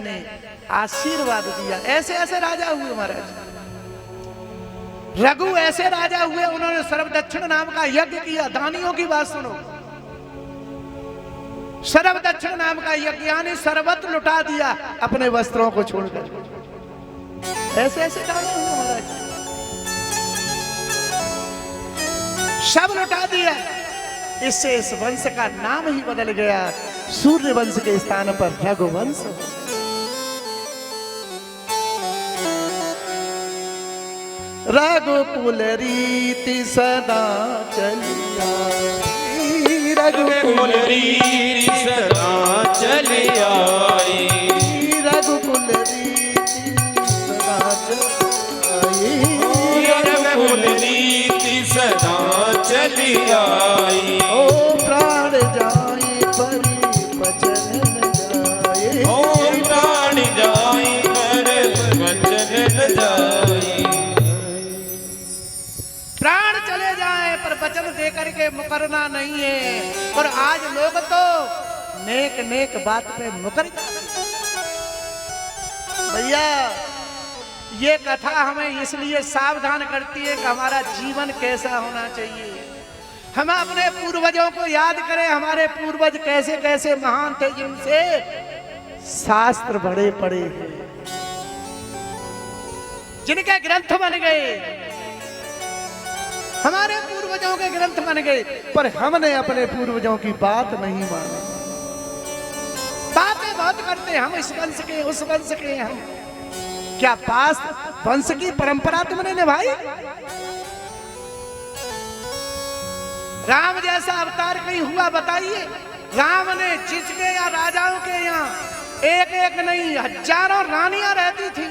ने आशीर्वाद दिया। ऐसे ऐसे राजा हुए महाराज। रघु ऐसे राजा हुए, उन्होंने सर्वदक्षिण नाम का यज्ञ किया। दानियों की बात सुनो, सर्वदक्षिण नाम का यज्ञ यानी सर्वत लुटा दिया अपने वस्त्रों को छोड़कर। ऐसे ऐसे राजा हुए महाराज, सब लुटा दिया। इससे इस वंश का नाम ही बदल गया। सूर्य वंश के स्थान पर रघुवंश। रघुकुल रीति सदा चली आई, रघुकुल रीति सदा चली आई, रघुकुल रीति सदा चली आई, रघुकुल रीति सदा चली आई। ओ प्राण जाए परि वचन न जाए, ओ प्राण जाए पर वचन न जाए। प्राण चले जाए पर वचन देकर के मुकरना नहीं है। और आज लोग तो नेक नेक बात पे मुकर जाते। भैया ये कथा हमें इसलिए सावधान करती है कि हमारा जीवन कैसा होना चाहिए। हम अपने पूर्वजों को याद करें, हमारे पूर्वज कैसे कैसे महान थे, जिनसे शास्त्र बड़े पड़े हैं, जिनके ग्रंथ बन गए। हमारे पूर्वजों के ग्रंथ बन गए, पर हमने अपने पूर्वजों की बात नहीं मानी। बातें बहुत करते, हम इस वंश के उस वंश के। हम क्या पास वंश की परंपरा तुमने निभाई? राम जैसा अवतार कहीं हुआ बताइए? राम ने जिसके या राजाओं के यहाँ एक एक नहीं हजारों रानियां रहती थी।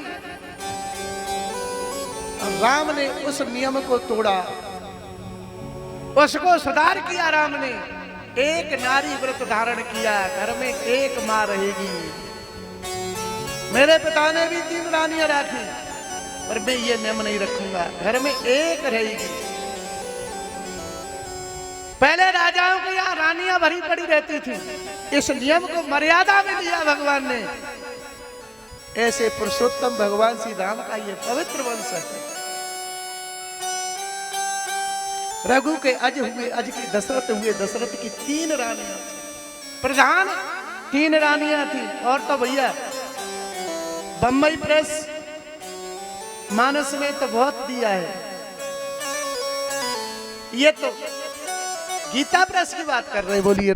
राम ने उस नियम को तोड़ा, उसको सुधार किया। राम ने एक नारी व्रत धारण किया, घर में एक मां रहेगी। मेरे पिता ने भी 3 रानियां रखी, पर मैं ये नियम नहीं रखूंगा, घर में एक रहेगी। पहले राजाओं के यहाँ रानियां भरी पड़ी रहती थी, इस नियम को मर्यादा में लिया भगवान ने। ऐसे पुरुषोत्तम भगवान श्री राम का ये पवित्र वंश है। रघु के अज हुए, अज के दशरथ हुए, दशरथ की 3 रानियां थी। प्रधान 3 रानियां थी। और तो भैया बम्बई प्रेस मानस में तो बहुत दिया है। ये तो गीता प्रेस की बात कर रहे, बोलिए।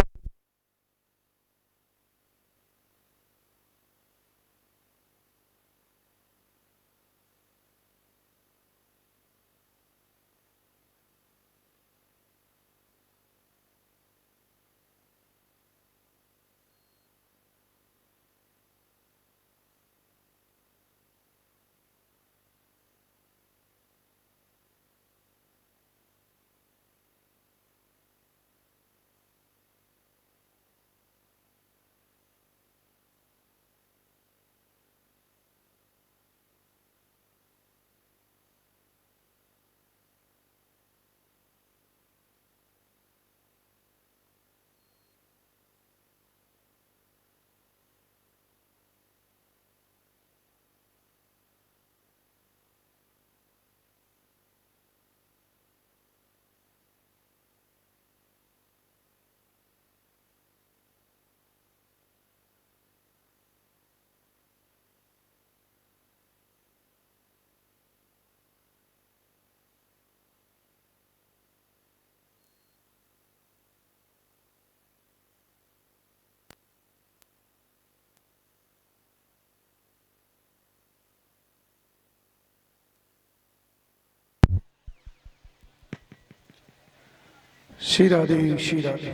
श्री राधे श्री राधे।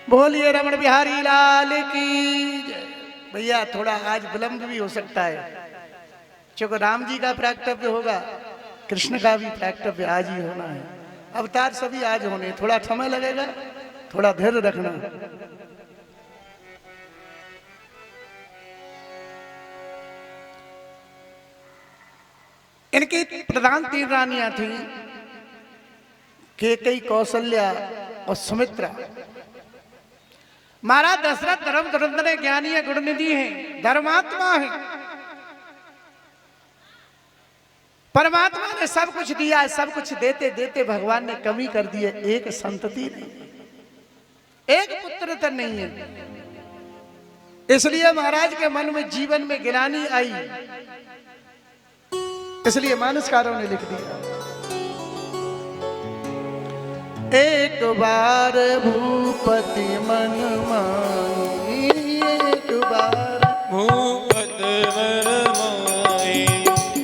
बोलिए रमण बिहारी लाल की जय। भैया थोड़ा आज विलंब भी हो सकता है, क्योंकि राम जी का प्राकट्य होगा, कृष्ण का भी प्राकट्य आज ही होना है। अवतार सभी आज होने, थोड़ा समय लगेगा, थोड़ा धैर्य रखना। इनकी प्रधान 3 रानियां थी, केकई, कौशल्या और सुमित्रा। महाराज दशरथ धर्म धुरंधर ज्ञानी है, गुणनिधि है, धर्मात्मा है। परमात्मा ने सब कुछ दिया है, सब कुछ देते देते भगवान ने कमी कर दी है, एक संतति नहीं, एक पुत्र तो नहीं है। इसलिए महाराज के मन में जीवन में गिलानी आई, इसलिए मानसकारों ने लिख दिया, एक बार भूपति मन मानी, एक बार भूपति मन मानी,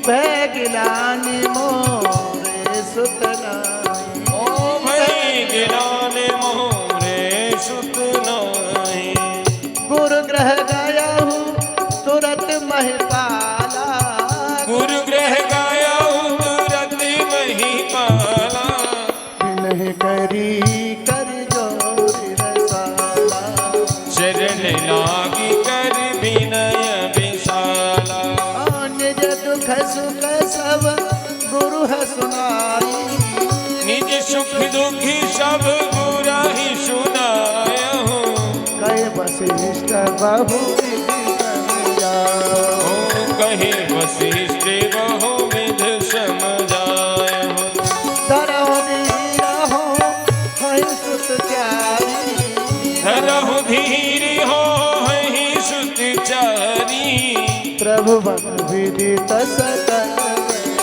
भय गिलानी मोरे सुतनाई, ओ भय गिलानी मोरे सुतनाई। गुरु ग्रह गया हूँ तुरंत महिपाला, गुरु ग्रह गाया तुरंत महिपाला, विनय करी कर जोर रसाला, शरण लागी कर विनय विशाला। निज दुख सुख सब गुरु है सुनाई, निज सुख दुखी सब गुरा ही सुनाया हूँ। कहे वशिष्ठ बहुविध समझाओ, कहे वशिष्ठ बहुविध समझाया हूँ। धरहु धीर हो है सुत चारी, धरहु धीर हो है सुतचारी, प्रभु बन विदित सकल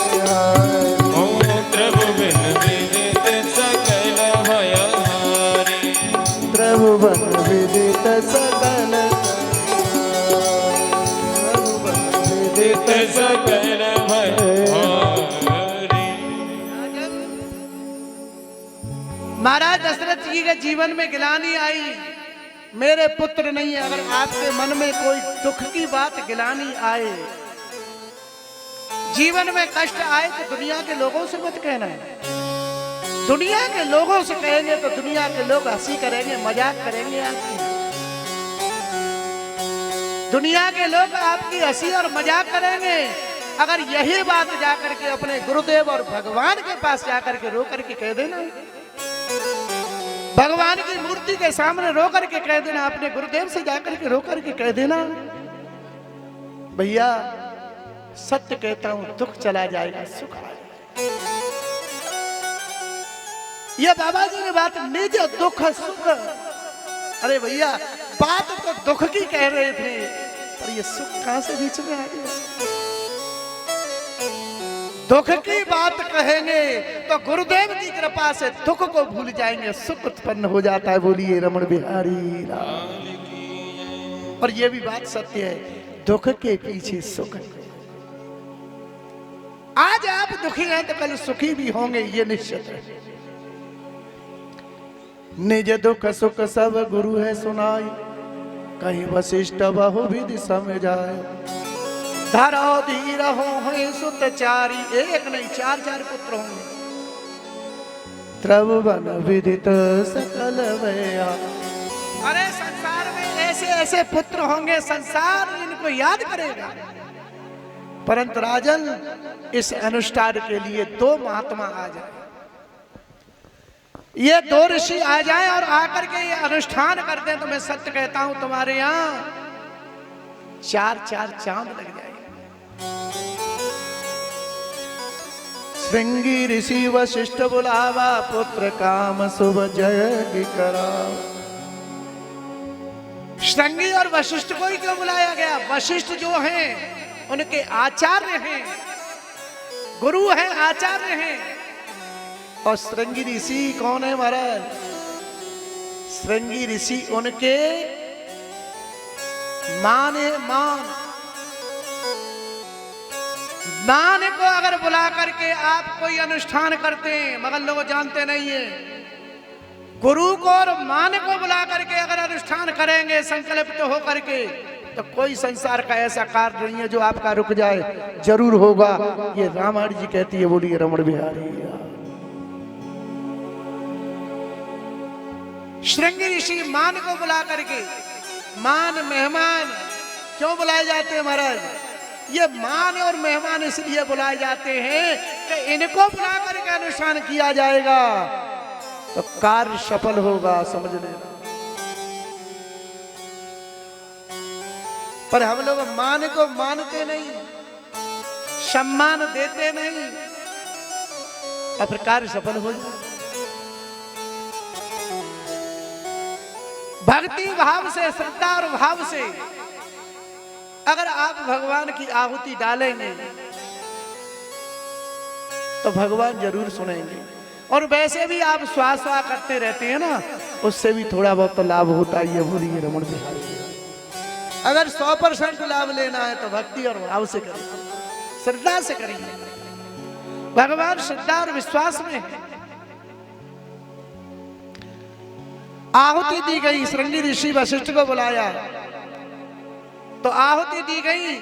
व्यवहार, ओ प्रभु बिन विदित सकल भयहारी। प्रभु बन विदित सकल प्रभु बन विदित सकल भयहारी। महाराज दशरथ जी के जीवन में गिलानी आई, मेरे पुत्र नहीं है। अगर आपके मन में कोई दुख की बात गिलानी आए, जीवन में कष्ट आए, तो दुनिया के लोगों से मत कहना है। दुनिया के लोगों से कहेंगे तो दुनिया के लोग हंसी करेंगे, मजाक करेंगे आपकी। दुनिया के लोग आपकी हंसी और मजाक करेंगे। अगर यही बात जाकर के अपने गुरुदेव और भगवान के पास जाकर के रो करके कह देना, भगवान की मूर्ति के सामने रो करके कह देना, अपने गुरुदेव से जाकर के रो करके कह देना, भैया सत्य कहता हूं, दुख चला जाएगा, सुख आ जाएगा। ये बाबा जी ने बात निज दुख सुख, अरे भैया बात तो दुख की कह रहे थे, पर ये सुख कहां से बीच में आ गया। दुख की बात कहेंगे तो गुरुदेव की कृपा से दुख को भूल जाएंगे, सुख उत्पन्न हो जाता है। बोलिए रमण बिहारी लाल की। और ये भी बात सत्य है, दुख के पीछे सुख। आज आप दुखी हैं तो कल सुखी भी होंगे, ये निश्चित है। निज दुख सुख सब गुरु है सुनाई, कहीं वशिष्ठ बहुविधि समझाए। धरो धीर हो है सुत चारी, एक नहीं चार चार पुत्र होंगे। त्रिभुवन विदित सकल भया, अरे संसार में ऐसे ऐसे पुत्र होंगे, संसार इनको याद करेगा। परंतु राजन, इस अनुष्ठान के लिए दो महात्मा आ जाए, ये दो ऋषि आ जाए और आकर के ये अनुष्ठान कर दें, तो मैं सत्य कहता हूं तुम्हारे यहां चार चार चांद लग जाएंगे। श्रृंगी ऋषि वशिष्ठ बुलावा, पुत्र काम शुभ जय करावा। श्रृंगी और वशिष्ठ को ही क्यों बुलाया गया? वशिष्ठ जो हैं उनके आचार्य हैं, गुरु हैं, आचार्य हैं। और श्रृंगी ऋषि कौन है महाराज? श्रृंगी ऋषि उनके माने मान को अगर बुला करके आप कोई अनुष्ठान करते हैं, मगर लोग जानते नहीं है, गुरु को और मान को बुला करके अगर अनुष्ठान करेंगे संकल्पित हो करके, तो कोई संसार का ऐसा कार्य नहीं है जो आपका रुक जाए, जरूर होगा। ये रामायण जी कहती है। बोलिए रमण बिहारी। श्रृंगी ऋषि मान को बुला करके, मान मेहमान क्यों बुलाए जाते हैं महाराज? ये मान और मेहमान इसलिए बुलाए जाते हैं कि इनको बुला करके अनुष्ठान किया जाएगा तो कार्य सफल होगा, समझ लेना। पर हम लोग मान को मानते नहीं, सम्मान देते नहीं, और फिर कार्य सफल हो जाए। भक्ति भाव से, श्रद्धा और भाव से अगर आप भगवान की आहुति डालेंगे तो भगवान जरूर सुनेंगे। और वैसे भी आप स्वाहा स्वाहा करते रहते हैं ना, उससे भी थोड़ा बहुत तो लाभ होता ही है। बोलिए रमण बिहारी। अगर 100% लाभ लेना है तो भक्ति और भाव से करिए, श्रद्धा से करिए। भगवान श्रद्धा और विश्वास में है। आहुति दी गई, श्रृंगी ऋषि वशिष्ठ को बुलाया तो आहुति दी गई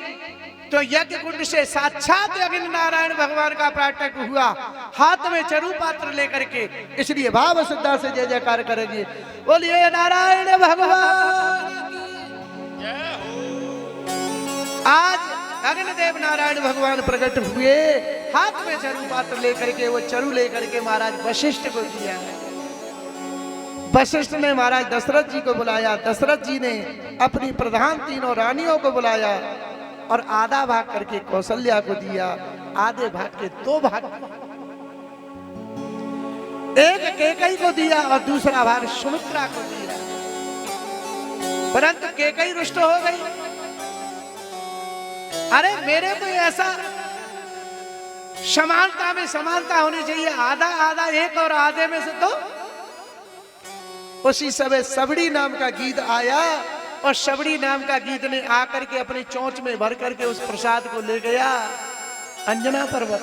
तो यज्ञ कुंड से साक्षात अग्नि नारायण भगवान का प्राकट्य हुआ, हाथ में चरु पात्र लेकर के। इसलिए भाव श्रद्धा से जय जयकार करेंगे। बोलिए नारायण भगवान की। आज अग्निदेव नारायण भगवान प्रकट हुए, हाथ में चरु पात्र लेकर के। वो चरु लेकर के महाराज वशिष्ठ को दिया। वशिष्ठ ने महाराज दशरथ जी को बुलाया, दशरथ जी ने अपनी प्रधान तीनों रानियों को बुलाया और आधा भाग करके कौशल्या को दिया, आधे भाग के 2 भाग, एक कैकेयी को दिया और दूसरा भाग सुमित्रा को दिया। परंतु कैकेयी रुष्ट हो गई। अरे मेरे को ऐसा समानता में समानता होनी चाहिए, आधा आधा एक और आधे में से तो। उसी समय सबड़ी नाम का गीत आया और सबड़ी नाम का गीत ने आकर के अपनी चोंच में भर करके उस प्रसाद को ले गया अंजना पर्वत,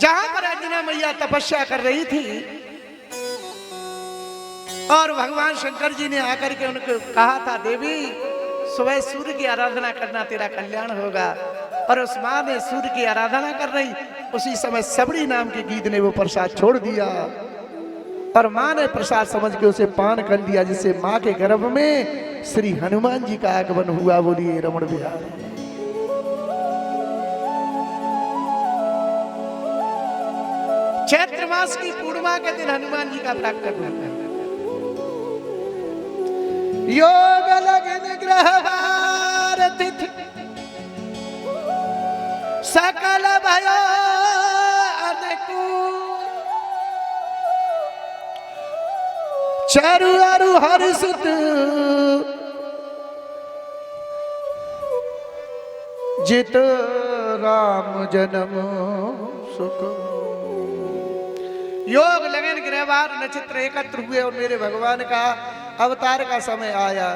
जहां पर अंजना मैया तपस्या कर रही थी। और भगवान शंकर जी ने आकर के उनको कहा था, देवी सुबह सूर्य की आराधना करना, तेरा कल्याण होगा। और उस मां ने सूर्य की आराधना कर रही, उसी समय सबड़ी नाम के गीत ने वो प्रसाद छोड़ दिया और मां ने प्रसाद समझ के उसे पान कर लिया, जिससे मां के गर्भ में श्री हनुमान जी का आगमन हुआ। बोलिए रमण बिहारी। चैत्र मास की पूर्णिमा के दिन हनुमान जी का प्राकट्य हुआ। योग लगन ग्रहवार तिथि सकल भयो अनुकूल, चरु अरु हर्षित जित राम जन्म सुख। योग लगन ग्रहवार नक्षत्र एकत्र हुए और मेरे भगवान का अवतार का समय आया।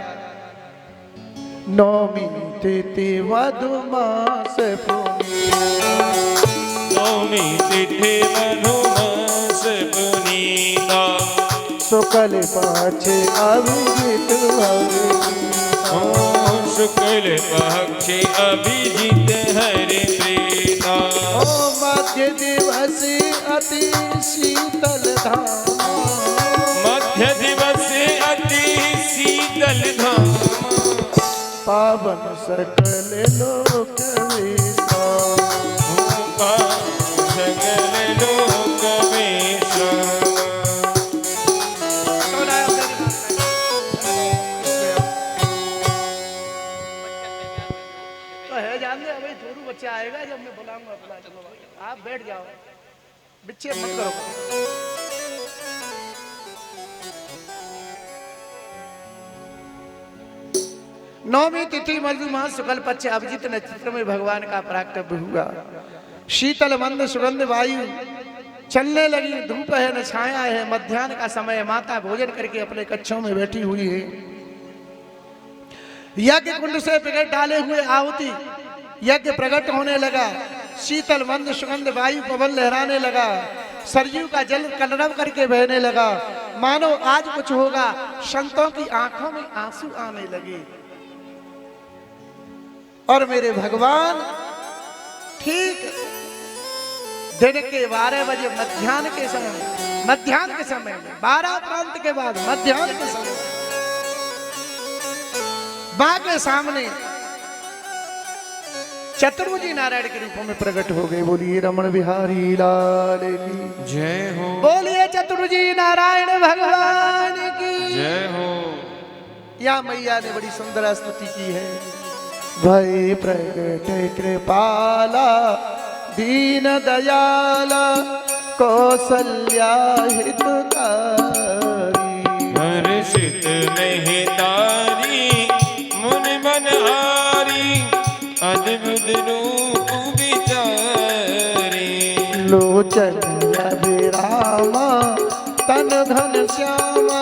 नौमी तिथि मधुमास नौमी तिथि मधुमास पुनीता, शुक्ल पक्ष अभिजित शुक्ल पक्ष अभिजित हरि प्रीता। मध्य दिवस अति शीतल धाम, मध्य दिवस अति शीतल धाम, पावन सकल लोक विश्राम, सकल लोक विश्राम। तो है जान दे, अभी थोड़ू बच्चा आएगा जब मैं बुलाऊंगा। बुला चलो आप बैठ जाओ, बिच्छे मत करो। नौमी तिथि मधुमास शुक्ल पक्ष अभिजित नक्षत्र में भगवान का प्राकट्य हुआ। शीतल मंद सुगंध वायु चलने लगी, धूप है न छाया है, मध्याह्न का समय, माता भोजन करके अपने कक्षों में बैठी हुई है। यज्ञ कुंड से प्रकट डाले हुए आहुति यज्ञ प्रकट होने लगा। शीतल मंद सुगंध वायु पवन लहराने लगा, सरयू का जल कलरव करके बहने लगा, मानो आज कुछ होगा। संतों की आंखों में आंसू आने लगे। और मेरे भगवान ठीक दिन के 12 बजे मध्याह्न के समय में 12 प्रांत के बाद मध्याह्न के समय मां के सामने चतुर्भुजी नारायण के रूप में प्रकट हो गए। बोलिए रमण बिहारी लाल की जय हो। बोलिए चतुर्भुजी नारायण भगवान की जय हो। यहाँ मैया ने बड़ी सुंदर स्तुति की है। भय प्रगट कृपाला दीन दयाला कौसल्या हितकारी। हर्षित नहीं तारी मुनि मन हारी अद्भुत रूप विचारी। लोचन अभिरामा तन धन श्यामा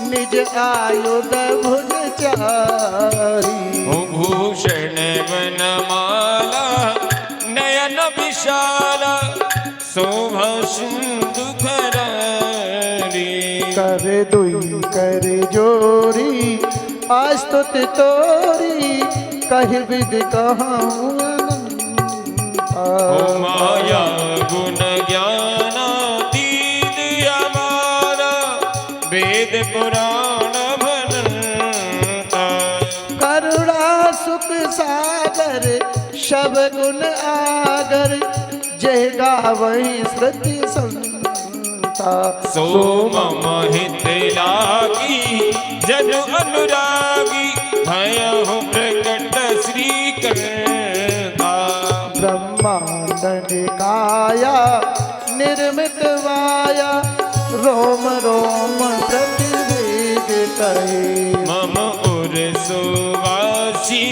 निज आयुध भुज चारी। भूषण वनमाला नयन विशाला शोभा सिंधु खरारी। कर दुई कर जोरी आस्तुति तोरी कहि विधि कहूँ अनंता। माया गुण ज्ञानातीत हमारा वेद पुराण भनता। करुणा सुख सागर शब गुण आगर जय गावहि श्रुति संता। सो मम हित लागी जन अनुरागी भयहु प्रकट श्री करता। ब्रह्मांड निकाया निर्मित माया रोम रोम प्रतिवेद कहे। मम उर सुवासी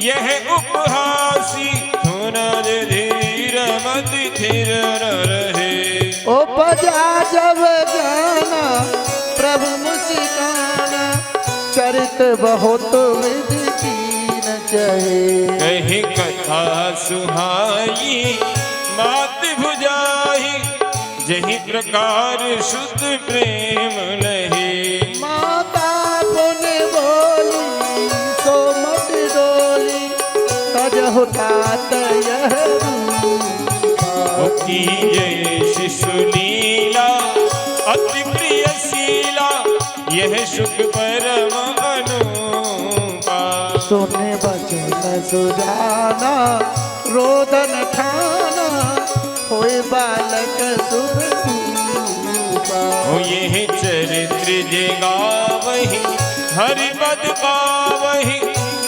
यह उपहासी सुनर धीर मति थिर न रहे। उपजा जब जाना प्रभु मुस्काना चरित बहुत विधि कीन चहे। कही कथा सुहाई मात भुजाई जही प्रकार शुद्ध प्रेम लहे। माता पुन बोली सो मत डोली तजहु तात यह की जय शिशु लीला अति प्रिय शीला यह सुख परम अनुपा। सुने बचन सुजाना रोदन ठाना होए बालक शुभ रूपा। हो यह चरित्र जगावहि हरि पद पावहि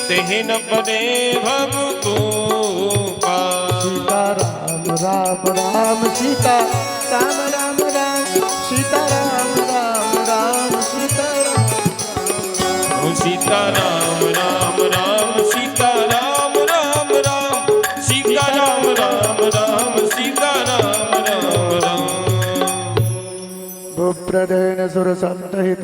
तेहि न पदे भव कोपा। सीता राम राम राम सीता राम राम राम सीता राम राम राम सीता राम। हो सीता राम राम राम सीता राम राम राम सीता राम राम राम सीता राम राम राम। भूप्रधेन सुर संतहित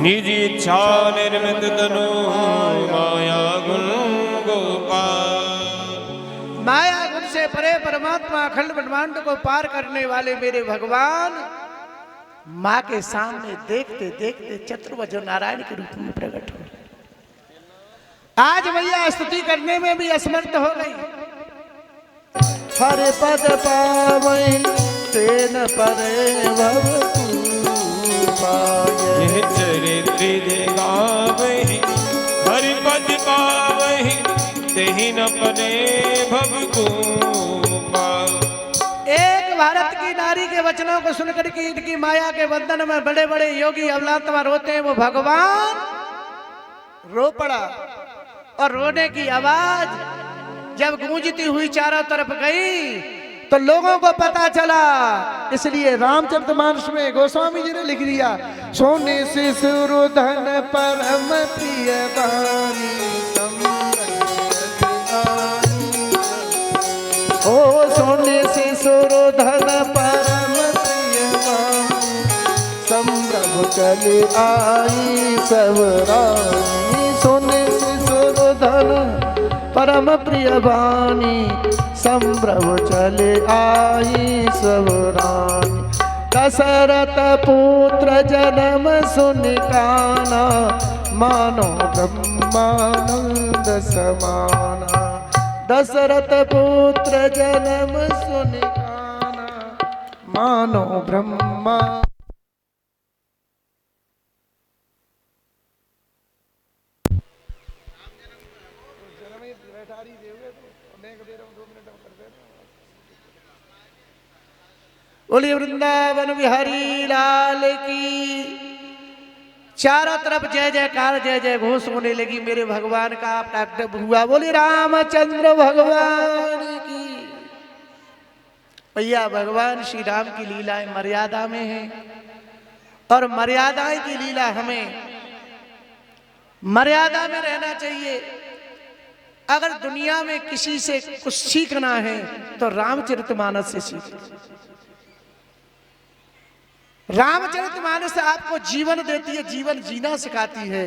निज इच्छा निर्मित तनु माया गुण गोपाल। माया गुण से परे परमात्मा अखंड ब्रह्मांड को पार करने वाले मेरे भगवान माँ के सामने देखते देखते चतुर्भुज नारायण के रूप में प्रकट हो। आज मैया स्तुति करने में भी असमर्थ हो गई। हर पद पावै तेन परे भव पाए। यह चरित्र जगावहि हरि पद पावहि तेहि न पदे भव गोपाल। एक भारत की नारी के वचनों को सुनकर के इनकी माया के बंधन में बड़े बड़े योगी अवलात्मा रोते हैं। वो भगवान रो पड़ा और रोने की आवाज जब गूंजती हुई चारों तरफ गई तो लोगों को पता चला। इसलिए रामचरितमानस में गोस्वामी जी ने लिख दिया, सोने से सुरधन परम प्रिय वाणी ओ सोने से सुरधन परम प्रिय वाणी संभ्रम चले आई सब रानी। सोने से सुरधन परम प्रिय वाणी संभ्रम चले आई सब रानी। दशरथ पुत्र जन्म सुन काना मानो ब्रह्मानंद समाना। दशरथ पुत्र जन्म सुन काना मानो ब्रह्मा। बोलिए वृंदावन बिहारी लाल की। चारों तरफ जय जयकार जय जय घोष होने लगी। मेरे भगवान का प्राकट्य हुआ। बोले रामचंद्र भगवान की। भैया भगवान श्री राम की लीलाएं मर्यादा में है और मर्यादाएं की लीला हमें मर्यादा में रहना चाहिए। अगर दुनिया में किसी से कुछ सीखना है तो रामचरितमानस से सीखें। रामचरितमानस आपको जीवन देती है, जीवन जीना सिखाती है।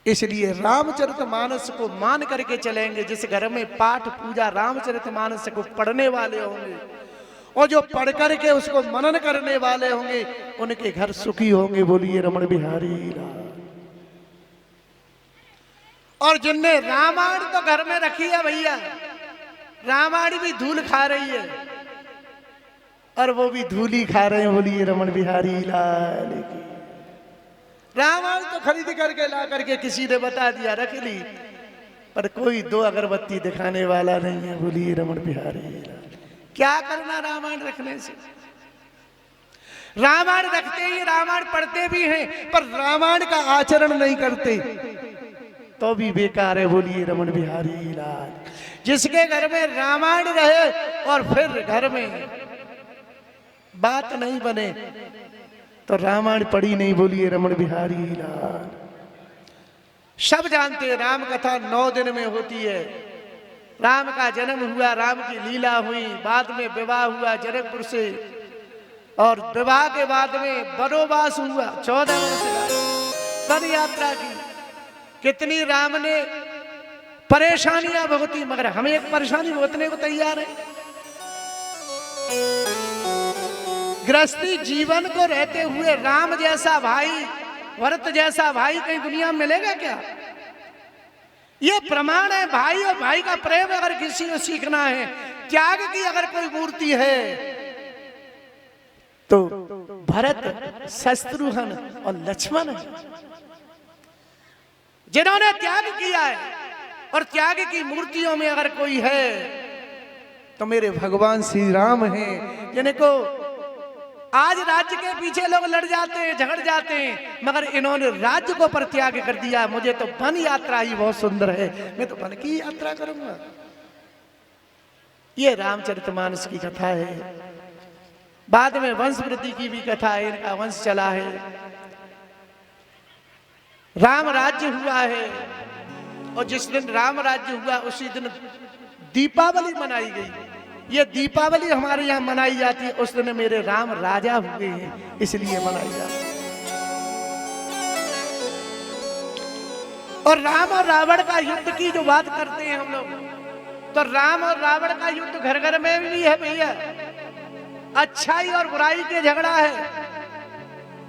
इसलिए रामचरितमानस को मान करके चलेंगे। जिस घर में पाठ पूजा रामचरितमानस को पढ़ने वाले होंगे और जो पढ़ करके उसको मनन करने वाले होंगे उनके घर सुखी होंगे। बोलिए रमण बिहारी लाल। और जिनने रामायण तो घर में रखी है भैया, रामायण भी धूल खा रही है और वो भी धूली खा रहे हैं। बोलिए रमण बिहारी लाल की। रामायण तो खरीद करके ला करके किसी ने बता दिया रख ली, पर कोई दो अगरबत्ती दिखाने वाला नहीं है। बोलिए रमण बिहारी लाल। क्या करना रामायण रखने से? रामायण रखते ही रामायण पढ़ते भी हैं, पर रामायण का आचरण नहीं करते तो भी बेकार है। बोलिए रमण बिहारी लाल। जिसके घर में रामायण रहे और फिर घर में बात नहीं बने तो रामायण पढ़ी नहीं। बोलिए रमण बिहारी लाल। सब जानते हैं राम कथा 9 दिन में होती है। राम का जन्म हुआ, राम की लीला हुई, बाद में विवाह हुआ जनकपुर से, और विवाह के बाद में वनवास हुआ 14 वर्ष वन यात्रा की। कितनी राम ने परेशानियां भुगती, मगर हम एक परेशानी भुगतने को तैयार है। गृहस्थी जीवन को रहते हुए राम जैसा भाई, भरत जैसा भाई कहीं दुनिया में मिलेगा क्या? ये प्रमाण है। भाई और भाई का प्रेम अगर किसी को सीखना है, त्याग की अगर कोई मूर्ति है तो भरत, शत्रुघ्न और लक्ष्मण है, जिन्होंने त्याग किया है। और त्याग की मूर्तियों में अगर कोई है तो मेरे भगवान श्री राम हैं, जिनको आज राज्य के पीछे लोग लड़ जाते हैं, झगड़ जाते हैं, मगर इन्होंने राज्य को परित्याग कर दिया। मुझे तो वन यात्रा ही बहुत सुंदर है, मैं तो वन की यात्रा करूंगा। ये रामचरितमानस की कथा है। बाद में वंश वृद्धि की भी कथा है। इनका वंश चला है, राम राज्य हुआ है। और जिस दिन राम राज्य हुआ उसी दिन दीपावली मनाई गई। ये दीपावली हमारे यहाँ मनाई जाती है। उस दिन मेरे राम राजा हुए हैं, इसलिए मनाई जाती है। और राम और रावण का युद्ध की जो बात करते हैं हम लोग, तो राम और रावण का युद्ध घर घर में भी है भैया। अच्छाई और बुराई के झगड़ा है।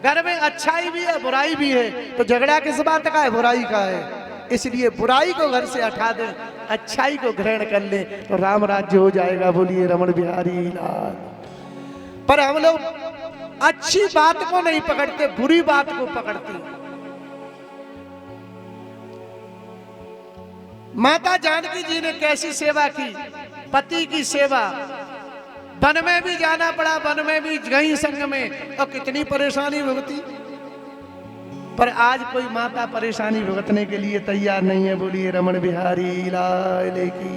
घर में अच्छाई भी है, बुराई भी है, तो झगड़ा किस बात का है? बुराई का है। इसलिए बुराई को घर से हटा दें, अच्छाई को ग्रहण कर ले तो राम राज्य हो जाएगा। बोलिए रमण बिहारी लाल। पर हम लोग अच्छी बात को नहीं पकड़ते, बुरी बात को पकड़ते। माता जानकी जी ने कैसी सेवा की, पति की सेवा। वन में भी जाना पड़ा, वन में भी गई संग में, और कितनी परेशानी भुगती। पर आज कोई माता परेशानी भुगतने के लिए तैयार नहीं है। बोलिए रमण बिहारी लाल की।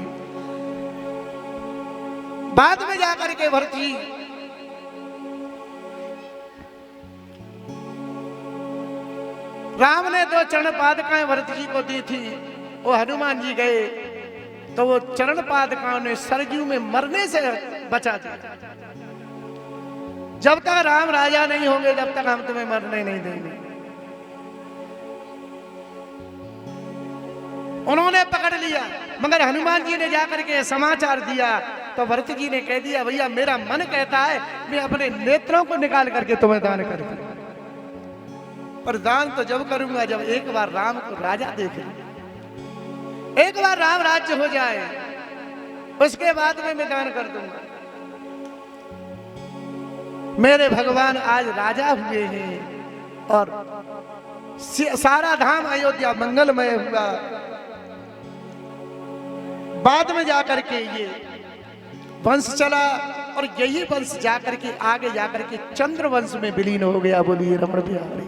बाद में जाकर के भरत जी राम ने 2 चरण पादुकाएं भरत जी को दी थी। वो हनुमान जी गए तो वो चरण पादुकाओं ने सरजू में मरने से बचा दिया। जब तक राम राजा नहीं होंगे जब तक हम तुम्हें मरने नहीं देंगे। उन्होंने पकड़ लिया, मगर हनुमान जी ने जाकर के समाचार दिया तो भरत जी ने कह दिया, भैया मेरा मन कहता है मैं अपने नेत्रों को निकाल करके तुम्हें दान कर दूं। पर दान तो जब करूंगा जब एक बार राम को राजा देख लूं, एक बार राम राज्य हो जाए, उसके बाद में मैं दान कर दूंगा। मेरे भगवान आज राजा हुए हैं और सारा धाम अयोध्या मंगलमय हुआ। बाद में जाकर के ये वंश चला, और यही वंश जाकर के आगे जाकर के चंद्र वंश में विलीन हो गया। बोलिए रमण बिहारी।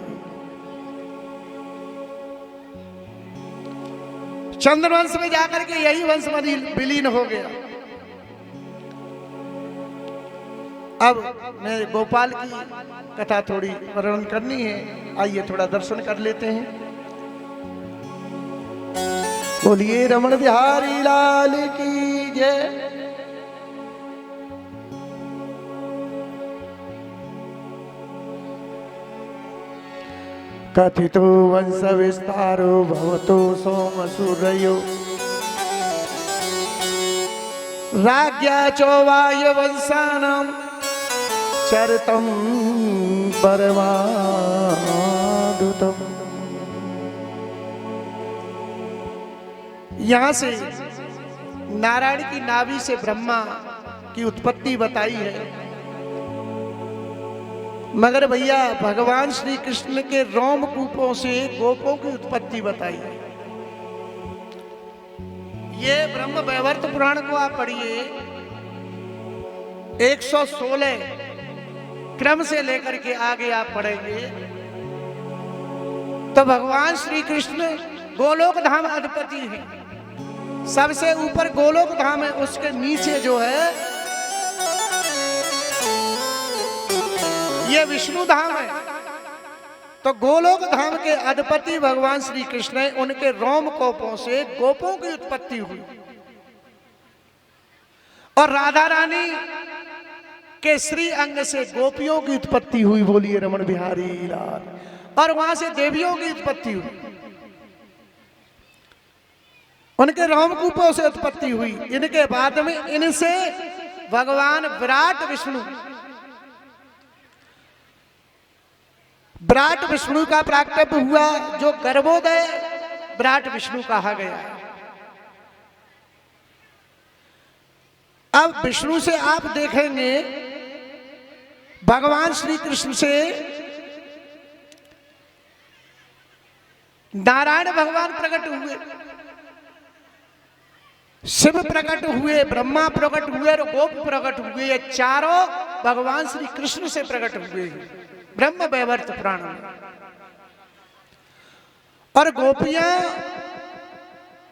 चंद्र वंश में जाकर के यही वंश विलीन हो गया। अब मैं गोपाल की कथा थोड़ी वर्णन करनी है, आइए थोड़ा दर्शन कर लेते हैं। बोलिए रमण बिहारी लाल की जय। कथितो वंश विस्तारो भवतो सोमसूरयो राज्ञा चौवाय वंशानां चरतं परमाद्भुतम्। यहां से नारायण की नाभि से ब्रह्मा की उत्पत्ति बताई है, मगर भैया भगवान श्री कृष्ण के रोमकूपों से गोपों की उत्पत्ति बताई है। ये ब्रह्म वैवर्त पुराण को आप पढ़िए, 116 क्रम से लेकर के आगे आप पढ़ेंगे तो भगवान श्री कृष्ण गोलोक धाम अधिपति है। सबसे ऊपर गोलोक धाम है, उसके नीचे जो है ये विष्णु धाम है। तो गोलोक धाम के अधिपति भगवान श्री कृष्ण है, उनके रोम कोपों से गोपों की उत्पत्ति हुई और राधा रानी के श्री अंग से गोपियों की उत्पत्ति हुई। बोलिए रमण बिहारी लाल। और वहां से देवियों की उत्पत्ति हुई, उनके रोमकूपों से उत्पत्ति हुई। इनके बाद में इनसे भगवान विराट विष्णु का प्राकट्य हुआ, जो गर्भोदय विराट विष्णु कहा गया है। अब विष्णु से आप देखेंगे भगवान श्री कृष्ण से नारायण भगवान प्रकट हुए, शिव प्रकट हुए, ब्रह्मा प्रकट हुए और गोप प्रकट हुए। ये चारों भगवान श्री कृष्ण से प्रकट हुए ब्रह्म वैवर्त पुराण में। और गोपियां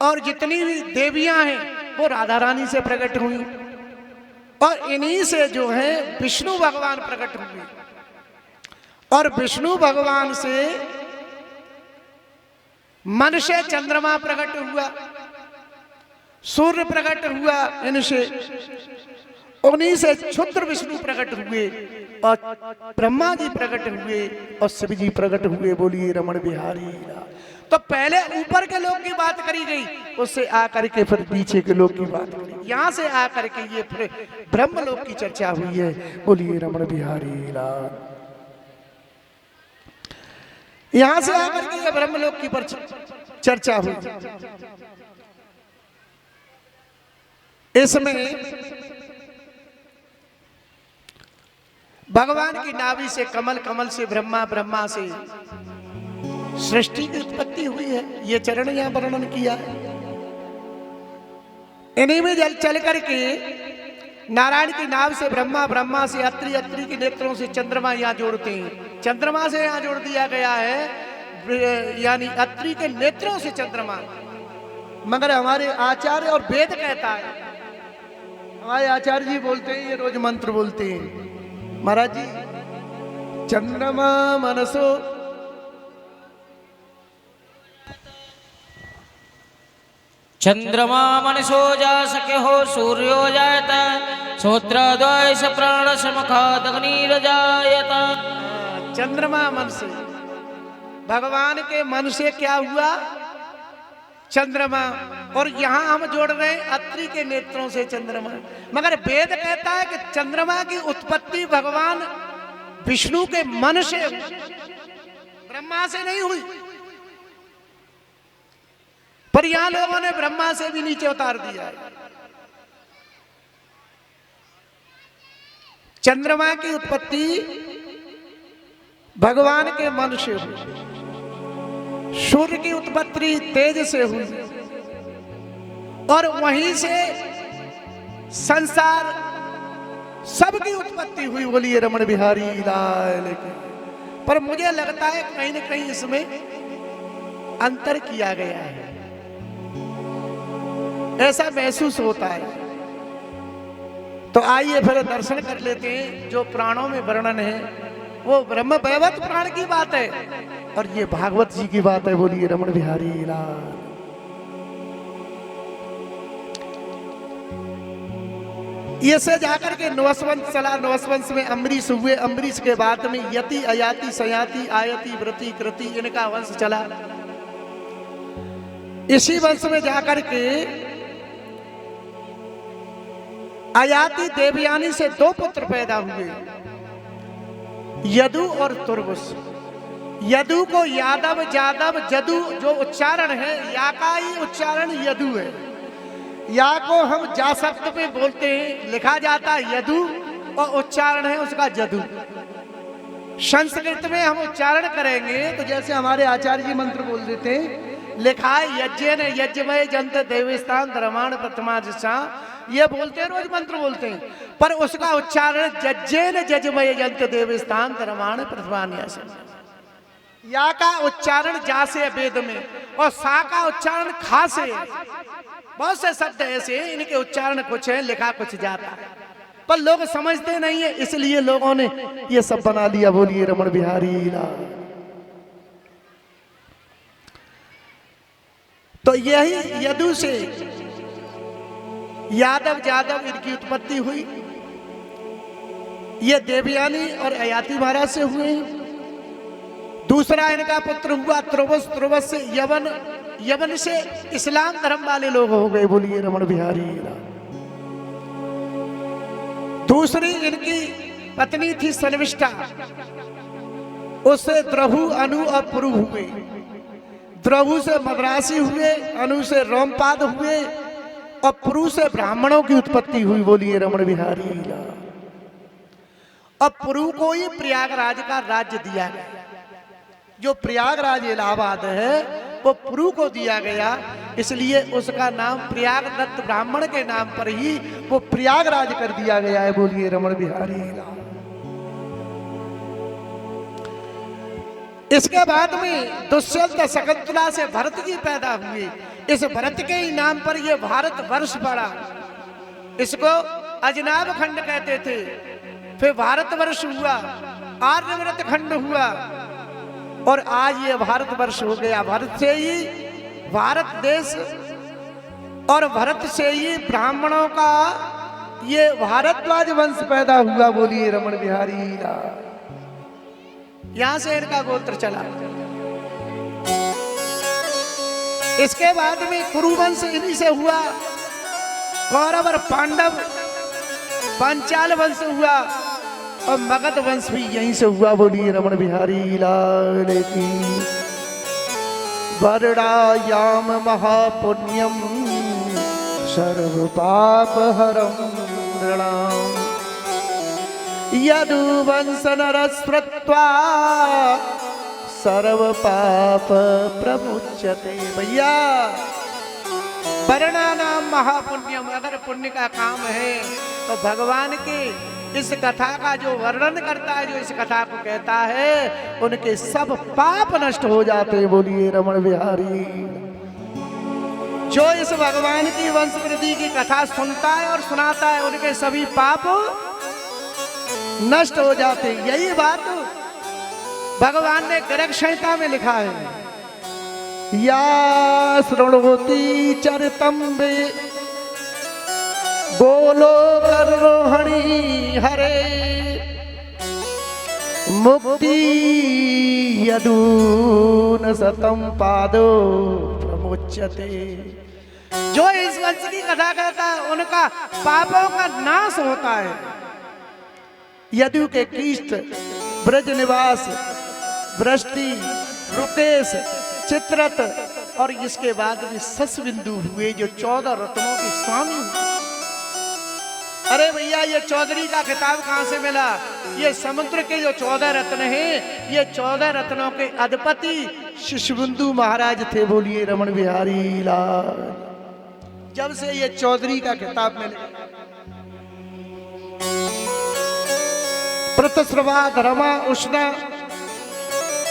और जितनी भी देवियां हैं वो राधा रानी से प्रकट हुई और इन्हीं से जो है विष्णु भगवान प्रकट हुए। और विष्णु भगवान से मन से चंद्रमा प्रकट हुआ, सूर्य प्रकट हुआ, इनसे उन्हीं से क्षुद्र विष्णु प्रकट हुए और ब्रह्मा जी प्रकट हुए और शिव जी प्रकट हुए। बोलिए रमण बिहारी। तो पहले ऊपर के लोग की बात करी गई, उससे आकर के फिर नीचे के लोग की बात करी, यहां से आकर के ये फिर ब्रह्म लोक की चर्चा हुई है। बोलिए रमण बिहारी लाल। यहां से आकर के ये ब्रह्म लोक की चर्चा हुई। इसमें भगवान की नाभि से कमल, कमल से ब्रह्मा, ब्रह्मा से सृष्टि की उत्पत्ति हुई है। ये चरण यहां वर्णन किया है। इन्हीं में चल करके नारायण की नाभ से ब्रह्मा, ब्रह्मा से अत्रि, अत्रि के नेत्रों से चंद्रमा यहां जोड़ते हैं। चंद्रमा से यहां जोड़ दिया गया है, यानी अत्रि के नेत्रों से चंद्रमा। मगर हमारे आचार्य और वेद कहता है, हमारे आचार्य जी बोलते हैं, ये रोज मंत्र बोलते हैं, महाराज जी चंद्रमा मनसो चंद्रमा मनसो जा सके हो सूर्यो जायता श्रोत्रद्वय स प्राण समखादग्निर जायता। चंद्रमा मन से, भगवान के मन से क्या हुआ? चंद्रमा। और यहां हम जोड़ रहे हैं अत्रि के नेत्रों से चंद्रमा। मगर वेद कहता है कि चंद्रमा की उत्पत्ति भगवान विष्णु के मन से हुई, ब्रह्मा से नहीं हुई। पर यहां लोगों ने ब्रह्मा से भी नीचे उतार दिया है। चंद्रमा की उत्पत्ति भगवान के मन से हुई, सूर्य की उत्पत्ति तेज से हुई और वहीं से संसार सबकी उत्पत्ति हुई, बोलिए रमण बिहारी लाल की। पर मुझे लगता है कहीं न कहीं इसमें अंतर किया गया है, ऐसा महसूस होता है। तो आइए फिर दर्शन कर लेते हैं। जो प्राणों में वर्णन है वो ब्रह्म वैवर्त प्राण की बात है और ये भागवत जी की बात है, बोलिए रमण बिहारी लाल। ये से जाकर के नवस्वंश चला, नवस्वंश में अम्बरीश हुए, अम्बरीश के बाद में यति अयाति सयाति आयति व्रति कृति इनका वंश चला। इसी वंश में जाकर के अयाति देवयानी से 2 पुत्र पैदा हुए, यदु और तुर्वस। यदु को यादव जादव जदु जो उच्चारण है, या का ही उच्चारण यदु है। या को हम जा शब्द पे बोलते हैं, लिखा जाता है यदु और उच्चारण है उसका जदु। संस्कृत में हम उच्चारण करेंगे तो जैसे हमारे आचार्य जी मंत्र बोल देते हैं, लिखा है यज्ञ ने यज्ञमय जंत देवस्थान धर्माण प्रथमा दिशा, ये बोलते हैं, रोज मंत्र बोलते हैं, पर उसका उच्चारण जज्जेन जजमय जंत देवस्थान धर्माण प्रथमान्यास। या का उच्चारण जा से वेद में और सा का उच्चारण खा से। बहुत से शब्द ऐसे इनके उच्चारण कुछ है, लिखा कुछ जाता है, पर लोग समझते नहीं है, इसलिए लोगों ने ये सब बना लिया, बोलिए रमण बिहारी लाल। तो यही यदु से यादव जादव इनकी उत्पत्ति हुई। ये देवयानी और अयाति महाराज से हुए। दूसरा इनका पुत्र हुआ त्रुवस, त्रुवस से यवन, यवन से इस्लाम धर्म वाले लोग हो गए, बोलिए रमण बिहारी लाल। दूसरी इनकी पत्नी थी सनविष्ठा, उससे द्रहु अनु और पुरु हुए। द्रहु से मद्रासी हुए, अनु से रोमपाद हुए और पुरु से ब्राह्मणों की उत्पत्ति हुई, बोलिए रमण बिहारी लाल। अब पुरु को ही प्रयागराज का राज्य दिया गया। जो प्रयागराज इलाहाबाद है वो पुरु को दिया गया, इसलिए उसका नाम प्रयागदत्त ब्राह्मण के नाम पर ही वो प्रयागराज कर दिया गया है, बोलिए रमण बिहारी लाल। इसके बाद में दुष्यंत शकुंतला से भरत जी पैदा हुए। इस भरत के ही नाम पर यह भारत वर्ष पड़ा। इसको अजनाब खंड कहते थे, फिर भारत वर्ष हुआ, आर्यव्रत खंड हुआ और आज ये भारत वर्ष हो गया। भारत से ही भारत देश और भरत से ही ब्राह्मणों का ये भारद्वाज वंश पैदा हुआ, बोलिए रमण बिहारी लाल। यहां से इनका गोत्र चला। इसके बाद में कुरुवंश इन्हीं से हुआ, कौरव और पांडव, पांचाल वंश हुआ और मगध वंश भी यहीं से हुआ, बोलिए रमण बिहारी लाल की। वरदायाम महापुण्यम सर्व पाप हरम नृणाम यदुवंश नरस्मृत्वा सर्व पाप प्रमुच्यते। भैया वर्णानाम महापुण्यम, अगर पुण्य का काम है तो भगवान के इस कथा का जो वर्णन करता है, जो इस कथा को कहता है, उनके सब पाप नष्ट हो जाते हैं, बोलिए रमण बिहारी। जो इस भगवान की वंश वृद्धि की कथा सुनता है और सुनाता है, उनके सभी पाप नष्ट हो जाते। यही बात भगवान ने गर्ग संहिता में लिखा है, या शृणोति चरितम वे गोलोकरोहणी हरे मुक्ति यदून सतम पादो प्रमुच्यते। जो इस वंश की कथा कहता है उनका पापों का नाश होता है। यदु के कीष्ट, ब्रज निवास, वृष्टि, रुकेश, चित्रत और इसके बाद में ससबिंदु हुए, जो 14 रत्नों के स्वामी हुए। अरे भैया, ये चौधरी का खिताब कहां से मिला? ये समुद्र के जो 14 रत्न हैं, ये 14 रत्नों के अधिपति शिशुबिंदु महाराज थे, बोलिए रमण बिहारी लाल। जब से ये चौधरी का खिताब मिले, धृतश्रवा धर्मा उष्णा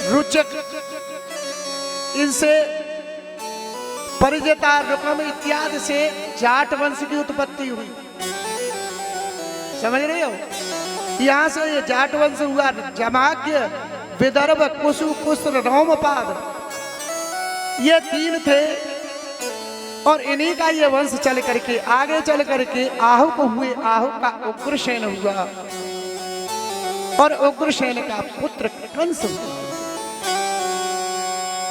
रुचक इनसे परिजता रुकम इत्यादि से जाट वंश की उत्पत्ति हुई। समझ रहे हो? यहां से ये जाट वंश हुआ। जमाग्य, विदर्भ, कुसु, कुस्र, रोमपाद, ये 3 थे और इन्हीं का ये वंश चल करके आगे चल करके आहुक हुए। आहुक का उग्रसेन हुआ और उग्रसेन का पुत्र कंस हुआ।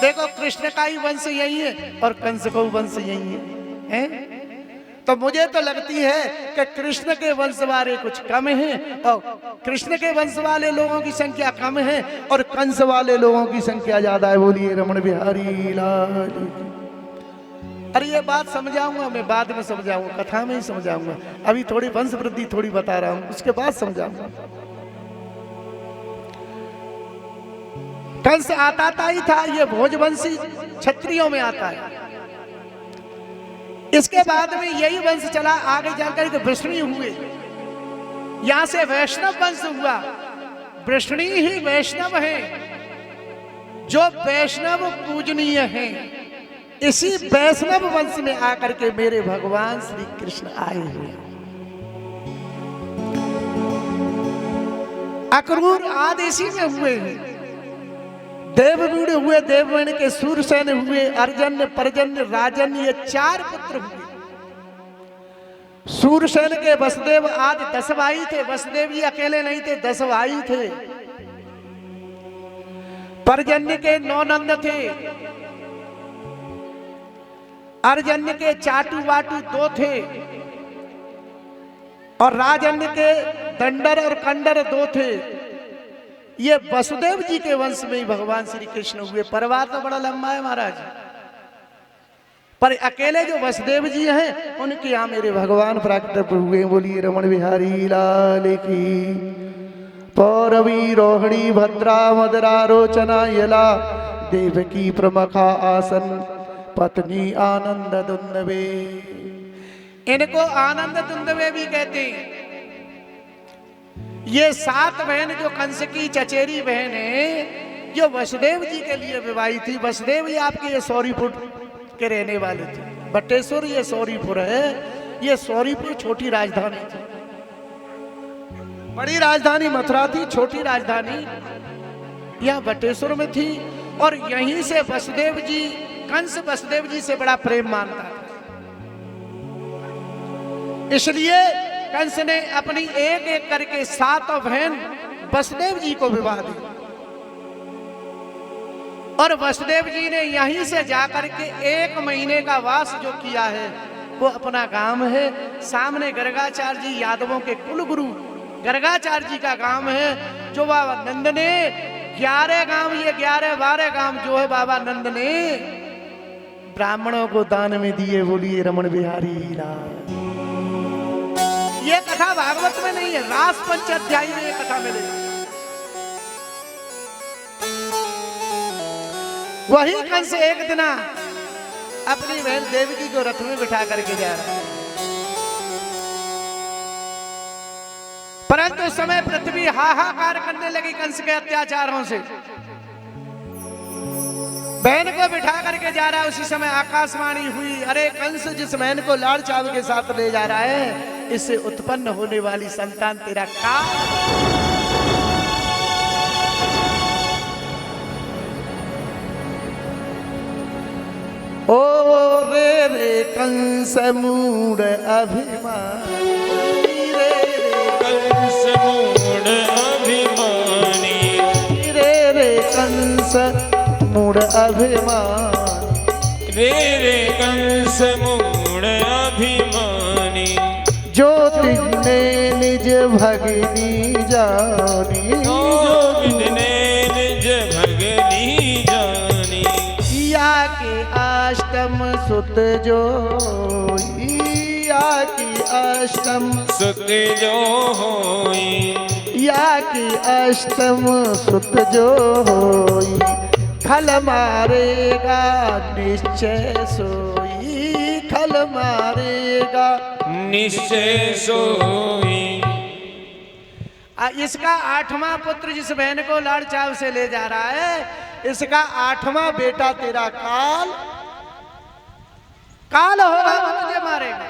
देखो कृष्ण का ही वंश यही है और कंस का वंश यही है, हैं? तो मुझे तो लगती है कि कृष्ण के वंश वाले कुछ कम हैं और कृष्ण के वंश वाले लोगों की संख्या कम है और कंस वाले लोगों की संख्या ज्यादा है। बोलिए रमण बिहारी लाल की। अरे ये बात समझाऊंगा मैं, बाद में समझाऊंगा, कथा में ही समझाऊंगा। अभी थोड़ी वंश वृद्धि थोड़ी बता रहा हूं, उसके बाद समझाऊंगा। कंस आता ही था, ये भोजवंशी क्षत्रियों में आता है। इसके बाद में यही वंश चला आगे जाकर के वृष्णी हुए। यहां से वैष्णव वंश हुआ। वृष्णी ही वैष्णव है, जो वैष्णव पूजनीय है। इसी वैष्णव वंश में आकर के मेरे भगवान श्री कृष्ण आए हुए। अक्रूर आदि इसी में हुए हैं। देववीण हुए, देववीण के सूरसेन हुए, अर्जन्य, परजन्य, राजन्य, ये 4 पुत्र हुए। सूरसेन के वसुदेव आदि 10 भाई थे। वसुदेव जी अकेले नहीं थे, 10 भाई थे। परजन्य के 9 नंद थे। अर्जन्य के चाटू वाटू 2 थे और राजन्य के दंडर और कंडर 2 थे। ये वसुदेव जी के वंश में ही भगवान श्री कृष्ण हुए। परिवार तो बड़ा लंबा है महाराज, पर अकेले जो वसुदेव जी हैं उनके यहाँ मेरे भगवान प्रकट हुए। बोलिए रमण बिहारी लाल की। पौरवी रोहिणी भद्रा मदरा रोचना यला देवकी प्रमुखा आसन पत्नी आनंद दुंदवे। इनको आनंद दुंदवे भी कहते हैं। ये 7 बहन जो कंस की चचेरी बहन है, जो वसुदेव जी के लिए विवाही थी। वसुदेव जी आपके ये सौरीपुर के रहने वाले थे। बटेश्वर ये सौरीपुर है। ये सौरीपुर छोटी राजधानी थी। बड़ी राजधानी मथुरा थी, छोटी राजधानी यह बटेश्वर में थी। और यहीं से वसुदेव जी, कंस वसुदेव जी से बड़ा प्रेम मानता था। इसलिए कंस ने अपनी एक एक करके 7 बहन वसुदेव जी को विवाह दी। और वसुदेव जी ने यहीं से जाकर के 1 महीने का वास जो किया है वो अपना गांव है। सामने गर्गाचार्य जी यादवों के कुलगुरु गर्गाचार्य जी का गांव है। जो बाबा नंद ने 11 गांव, ये 11-12 गांव जो है बाबा नंद ने ब्राह्मणों को दान में दिए। बोलिए रमण बिहारी लाल। ये कथा भागवत में नहीं है, रास पंचाध्यायी में ये कथा मिलेगी। वही कंस एक दिन अपनी बहन देवकी को रथ में बिठा करके जा रहा है। परंतु उस समय पृथ्वी हाहाकार करने लगी कंस के अत्याचारों से। बहन को बिठा करके जा रहा है, उसी समय आकाशवाणी हुई, अरे कंस जिस बहन को लाड़ चाव के साथ ले जा रहा है, इससे उत्पन्न होने वाली संतान तेरा का। ओ रे रे कंस मूढ़ अभिमानी, रे कंस मूढ़ अभिमानी, रे रे कंस मूढ़ अभिमानी, रे रे कंस मूढ़ अभिमानी। जो तिन्ने निज भगनी जानी, जो तिन्ने निज भगनी जानी। या के अष्टम सुत जो, या की अष्टम सुत जो होई, या की अष्टम सुत जो होई। खल मारेगा निश्चय सोई, खल मारेगा निश्चय सोई। इसका 8वां पुत्र जिस बहन को लाड़ चाव से ले जा रहा है, इसका 8वां बेटा तेरा काल होगा, वो तुझे मारेगा।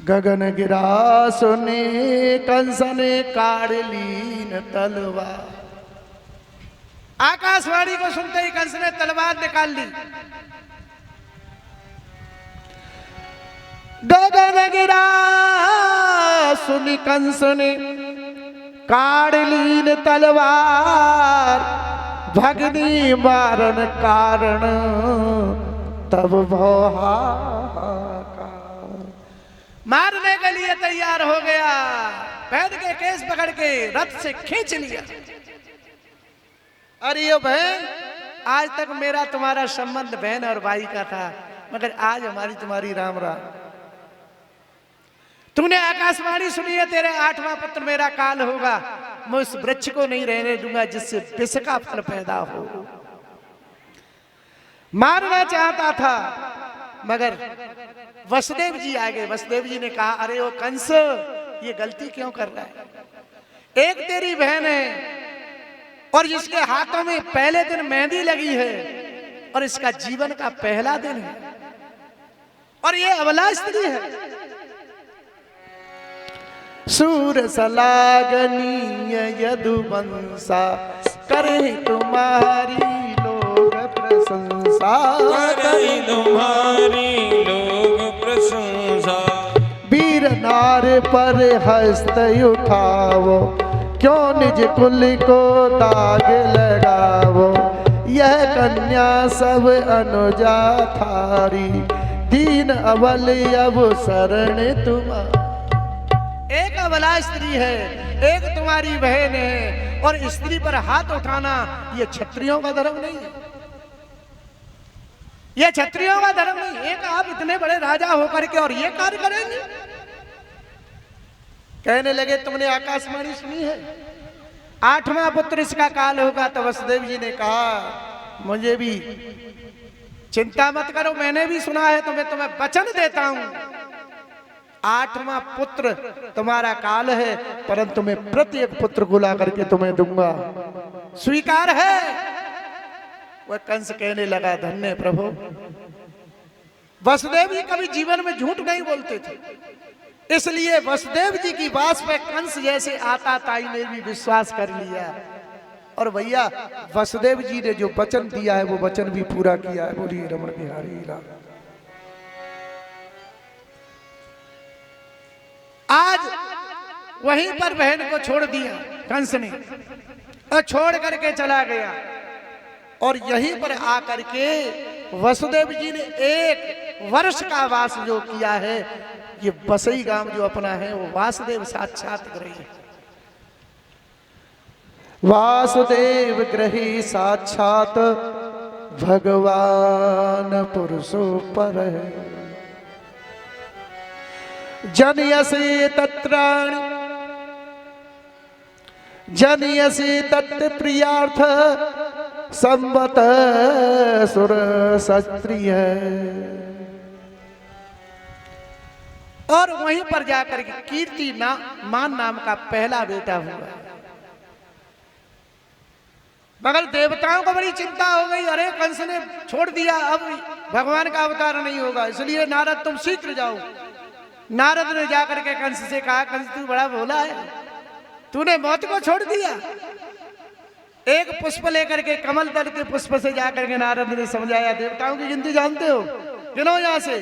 गगन गिरा सुने कंस ने काढ़ लीन तलवार। आकाशवाणी को सुनते ही कंस ने तलवार निकाल ली। गगन गिरा सुनी कंस ने काढ़ लीन तलवार, भगनी मारन कारण तब भौहाकार। मारने के लिए तैयार हो गया, बैठ के केस पकड़ के रथ से खींच लिया। अरे ये बहन, आज तक मेरा तुम्हारा संबंध बहन और भाई का था, मगर आज हमारी तुम्हारी राम राम। तूने आकाशवाणी सुनी है, तेरे 8वां पुत्र मेरा काल होगा। मैं उस वृक्ष को नहीं रहने दूंगा जिससे विष का फल पैदा हो। मारना चाहता था, मगर वसुदेव जी आ गए। वसुदेव जी ने कहा, अरे वो कंस, ये गलती क्यों कर रहा है? एक तेरी बहन है और जिसके हाथों में पहले दिन मेहंदी लगी है, और इसका जीवन का पहला दिन है, और ये अबला स्त्री है। सूर सलागनीय यदुवंशा, करे तुम्हारी लोग प्रशंसा। करे तुम्हारी लोग प्रशंसा। वीर नार पर हस्त उठावो, क्यों निज कुल को दाग लगावो। यह कन्या सब अनुजा थारी, दीन अबल अब शरण तुम्हारी। एक अबला स्त्री है, एक तुम्हारी बहन है, और स्त्री पर हाथ उठाना ये क्षत्रियों का धर्म नहीं है। ये क्षत्रियों का धर्म नहीं। एक आप इतने बड़े राजा होकर के और ये कार्य करेंगे? कहने लगे, तुमने आकाशवाणी सुनी है, 8वां पुत्र इसका काल होगा। तो वसुदेव जी ने कहा, मुझे भी चिंता मत करो, मैंने भी सुना है, तो मैं तुम्हें वचन देता हूं, 8वां पुत्र तुम्हारा काल है, परंतु मैं प्रत्येक पुत्र को ला करके तुम्हें दूंगा। स्वीकार है? वह कंस कहने लगा, धन्य प्रभु। वसुदेव जी कभी जीवन में झूठ नहीं बोलते थे, इसलिए वसुदेव जी की बात पे कंस जैसे आता ताई ने भी विश्वास कर लिया। और भैया, वसुदेव जी ने जो वचन दिया है वो वचन भी पूरा किया है। बोलिए रमण बिहारी लाल। आज वहीं पर बहन को छोड़ दिया कंस ने, और छोड़ करके चला गया। और यहीं पर आकर के वसुदेव जी ने 1 वर्ष का वास जो किया है, ये बसई गांव जो अपना है, वो वासुदेव साक्षात ग्रही। वासुदेव ग्रही साक्षात भगवान पुरुषों पर है। जनयसे तत्राणि जनयसे तत् प्रियार्थ संवत सुर शस्त्रीय। और वहीं पर जाकर के कीर्ति मान नाम का पहला बेटा हुआ। मगर देवताओं को बड़ी चिंता हो गई, अरे कंस ने छोड़ दिया, अब भगवान का अवतार नहीं होगा, इसलिए नारद तुम शीघ्र जाओ। नारद ने जाकर के कंस से कहा, कंस तू बड़ा भोला है, तूने मौत को छोड़ दिया। एक पुष्प लेकर के, कमल दल के पुष्प से जाकर के नारद ने समझाया, देवताओं की गिनती जानते हो, गिनो यहां से,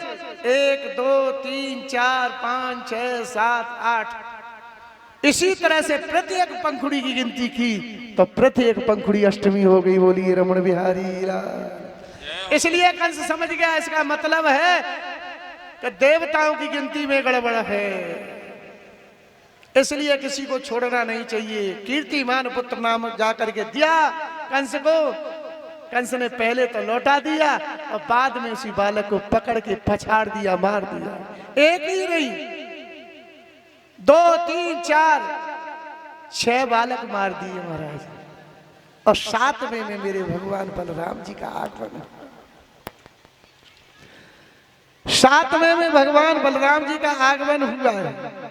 1 2 3 4 5 6 7 8। इसी तरह से प्रत्येक पंखुड़ी की गिनती की, तो प्रत्येक पंखुड़ी अष्टमी हो गई। बोलिए रमण बिहारी लाल। इसलिए कंस समझ गया, इसका मतलब है कि देवताओं की गिनती में गड़बड़ है, इसलिए किसी को छोड़ना नहीं चाहिए। कीर्तिमान पुत्र नाम जाकर के दिया कंस को। कंस ने पहले तो लौटा दिया और बाद में उसी बालक को पकड़ के पछाड़ दिया, मार दिया। एक ही नहीं, 2 3 4 6 बालक मार दिए महाराज। और 7वें में मेरे भगवान बलराम जी का आगमन। 7वें में भगवान बलराम जी का आगमन हुआ है।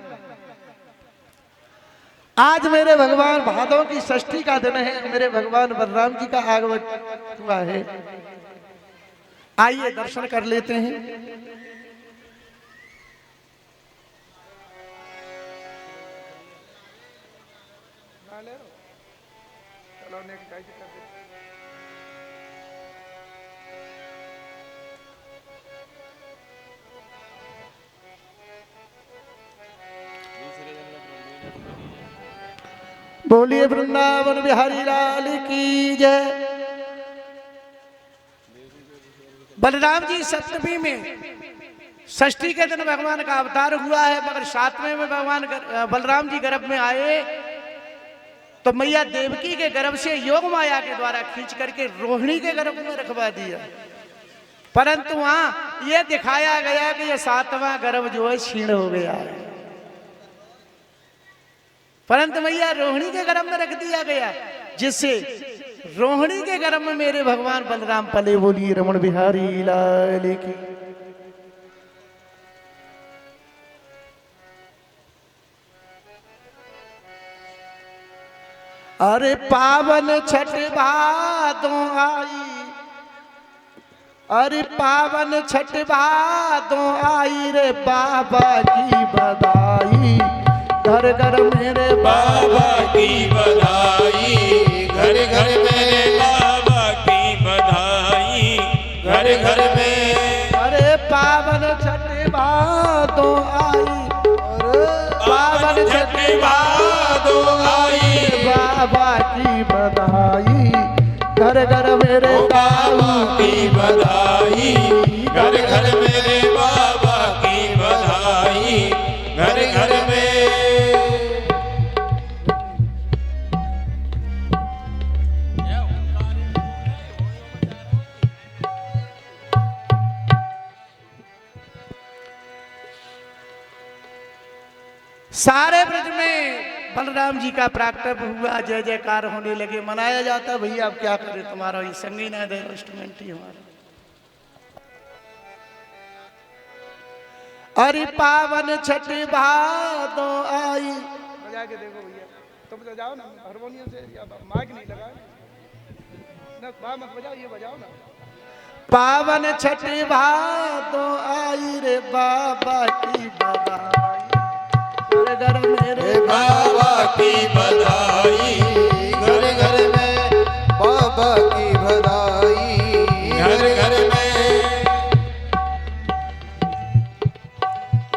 आज मेरे भगवान भादों की षष्ठी का दिन है, मेरे भगवान बलराम जी का आगमन हुआ है। आइए दर्शन कर लेते हैं। बोलिए वृंदावन बिहारी लाल की जय। बलराम जी सप्तमी में षष्ठी के दिन भगवान का अवतार हुआ है, मगर सातवें में भगवान बलराम जी गर्भ में आए तो मैया देवकी के गर्भ से योग माया के द्वारा खींच करके रोहिणी के गर्भ में रखवा दिया। परंतु वहां यह दिखाया गया कि यह सातवां गर्भ जो है क्षीण हो गया है, परंतु मैया रोहिणी के गर्भ में रख दिया गया, जिससे रोहिणी के गर्भ में मेरे भगवान बलराम पले। बोलिए रमण बिहारी लाल की। अरे पावन छठ भादों आई, अरे पावन छठ भादों आई रे बाबा की बधाई, घर घर मेरे बाबा की बधाई, घर घर मेरे बाबा की बधाई, घर घर में। अरे पावन छठ भादों आई, पावन छठ भादों आई, बाबा की बधाई, घर घर मेरे बाबा की बधाई, घर घर मेरे बाबा की बधाई, घर घर में। सारे ब्रज में बलराम जी का प्राकट्य हुआ, जय जयकार होने लगे, मनाया जाता। भैया अब क्या करें, तुम्हारा ये संगीन है इंस्ट्रूमेंट ही हमारा। अरे पावन छठ भादों आई, बजा के देखो भैया, तुम तो जाओ ना हारमोनियम से, या माइक नहीं लगा ना, बा मत बजाओ, ये बजाओ ना। पावन छठ भादों आई रे बाबा की बधाई, घर मेरे बाबा की बधाई, घर घर में बाबा की बधाई, घर घर में।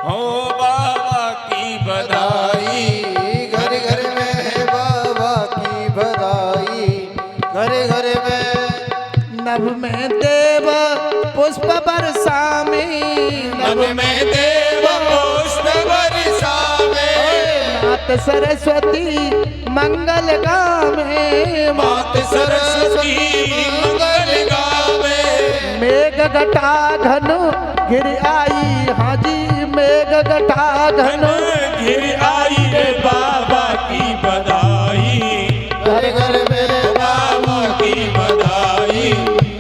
हो बाबा की बधाई, घर घर में बाबा की बधाई, घर घर में। नभ में देव पुष्प बरसावे, नभ में देव पुष्प बरसावे, मात सरस्वती मंगल गावे, मात सरस्वती मंगल गावे। मेघ घटा घन गिर आई, हाँ जी मेघ घटा घन गिर आई रे बाबा की बधाई, घर घर मेरे बाबा की बधाई,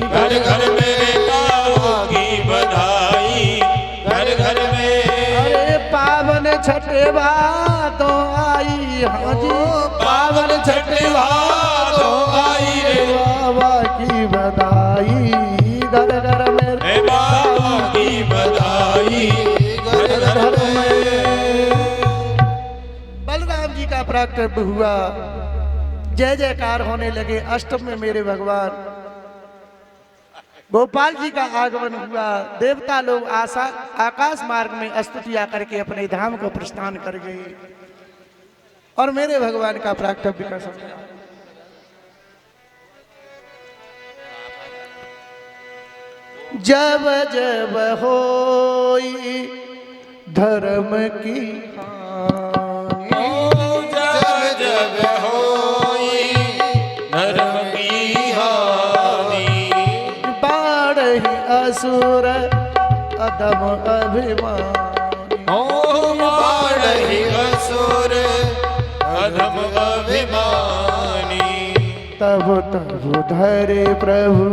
घर घर मेरे बाबा की बधाई, घर घर में। अरे पावन छठ भादों आई, हाँ जी पावन छठ भादों आई रे बाबा की बधाई, घर घर मेरे बाबा की बधाई, घर घर में। बलराम जी का प्राकट्य हुआ, जय जयकार होने लगे। अष्टम में मेरे भगवान गोपाल जी का आगमन हुआ। देवता लोग आकाश मार्ग में स्तुतियां करके अपने धाम को प्रस्थान कर गए और मेरे भगवान का प्राकट्य का समय। जब जब होई धर्म की हानि, जब जब होई धर्म की हानि, बाढ़ असुर अदम अभिमानी, बाढ़हि असुर अधम अभिमानी। तब तब धरे प्रभु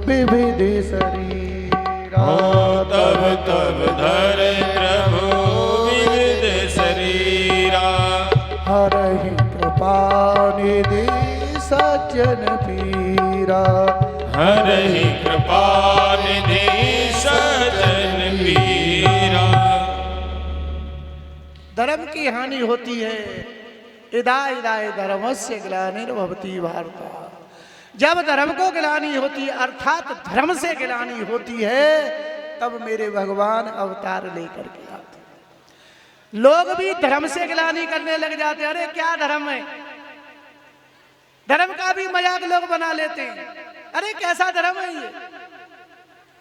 विविध शरीरा, तब तब धरे प्रभु विविध शरीरा, हरहि सज्जन पीरा। हरहि कृपा निधि सज्जन पीरा। धर्म की हानि होती है, इदा इदाय धर्मस्य ग्लानिर्भवति भारत। जब धर्म को गिलानी होती है, अर्थात धर्म से गिलानी होती है, तब मेरे भगवान अवतार लेकर के आते। लोग भी धर्म से गिलानी करने लग जाते, अरे क्या धर्म है, धर्म का भी मजाक लोग बना लेते हैं, अरे कैसा धर्म है ये।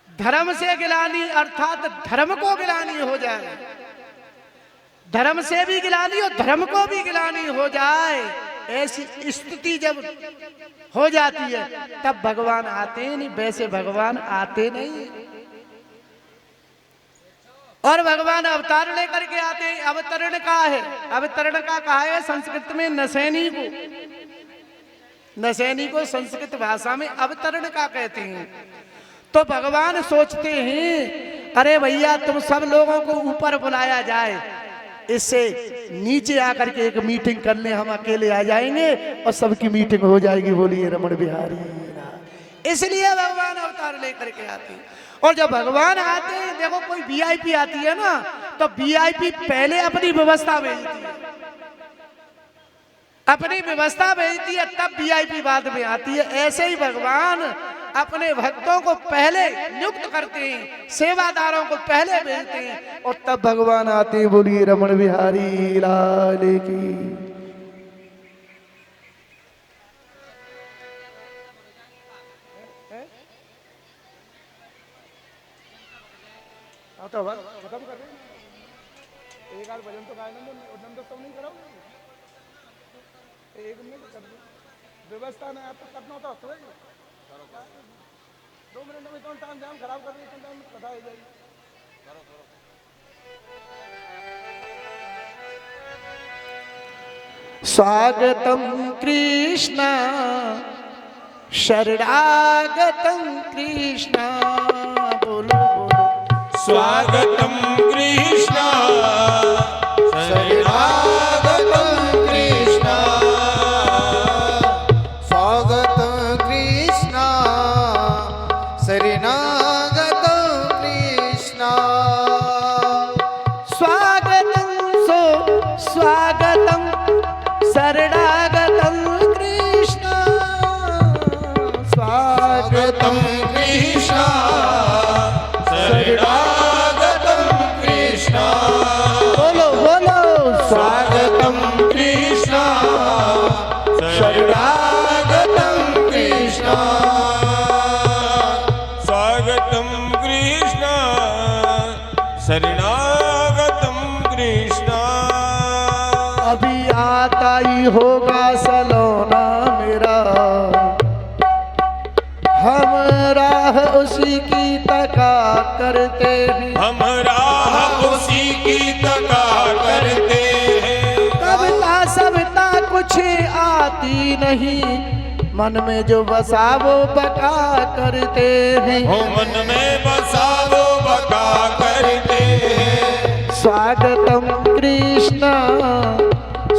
धर्म से गिलानी अर्थात धर्म को गिलानी हो जाए, धर्म से भी गिलानी और धर्म को भी गिलानी हो जाए, ऐसी स्थिति जब हो जाती है तब भगवान आते नहीं, वैसे भगवान आते नहीं। और भगवान अवतार लेकर के आते हैं। अवतरण का है, अवतरण का कहा है संस्कृत में नसैनी को, नसैनी को संस्कृत भाषा में अवतरण का कहते हैं। तो भगवान सोचते हैं अरे भैया तुम सब लोगों को ऊपर बुलाया जाए, इससे नीचे आकर के एक मीटिंग कर ले, हम अकेले आ जाएंगे और सबकी मीटिंग हो जाएगी। बोलिए रमण बिहारी। इसलिए भगवान अवतार लेकर के आते हैं। और जब भगवान आते हैं, देखो कोई वीआईपी आती है ना, तो वीआईपी पहले अपनी व्यवस्था भेजती है, अपनी व्यवस्था भेजती है, तब वीआईपी बाद में आती है। ऐसे ही भगवान अपने भक्तों को पहले नियुक्त करते हैं, सेवादारों को पहले भेजते हैं और तब भगवान आते हैं। बोलिए रमण बिहारी लाल की। तो खत्म कर दें, एक आध भजन तो गायन दो, तो नहीं कराओ, एक मिनट कर दो, व्यवस्था नहीं आपको करना होता तो 2 मिनट में तो टाइम जाम खराब कर दिया, टाइम बता ही जाएगी। स्वागतम कृष्ण शरणागतम कृष्ण, बोलो बोलो स्वागतम कृष्ण शरणागतं कृष्ण, स्वागतं कृष्ण शरणागतं कृष्ण। स्वागतं सो स्वागतं शरणागतं कृष्ण, स्वागतं कृष्ण शरणागतं कृष्ण। बोलो बोलो स्वागतं कृष्ण शरणागतं कृष्ण, स्वागतं कृष्ण शरणागतं कृष्ण। अभी आता ही होगा सलोना मेरा, हम राह उसी की तका करते हैं, हम राह उसी की तका करते हैं। कविता सविता कुछ आती नहीं, मन में जो बसा वो बका करते हैं, हो मन में बसा वो बका करते हैं। स्वागतम कृष्ण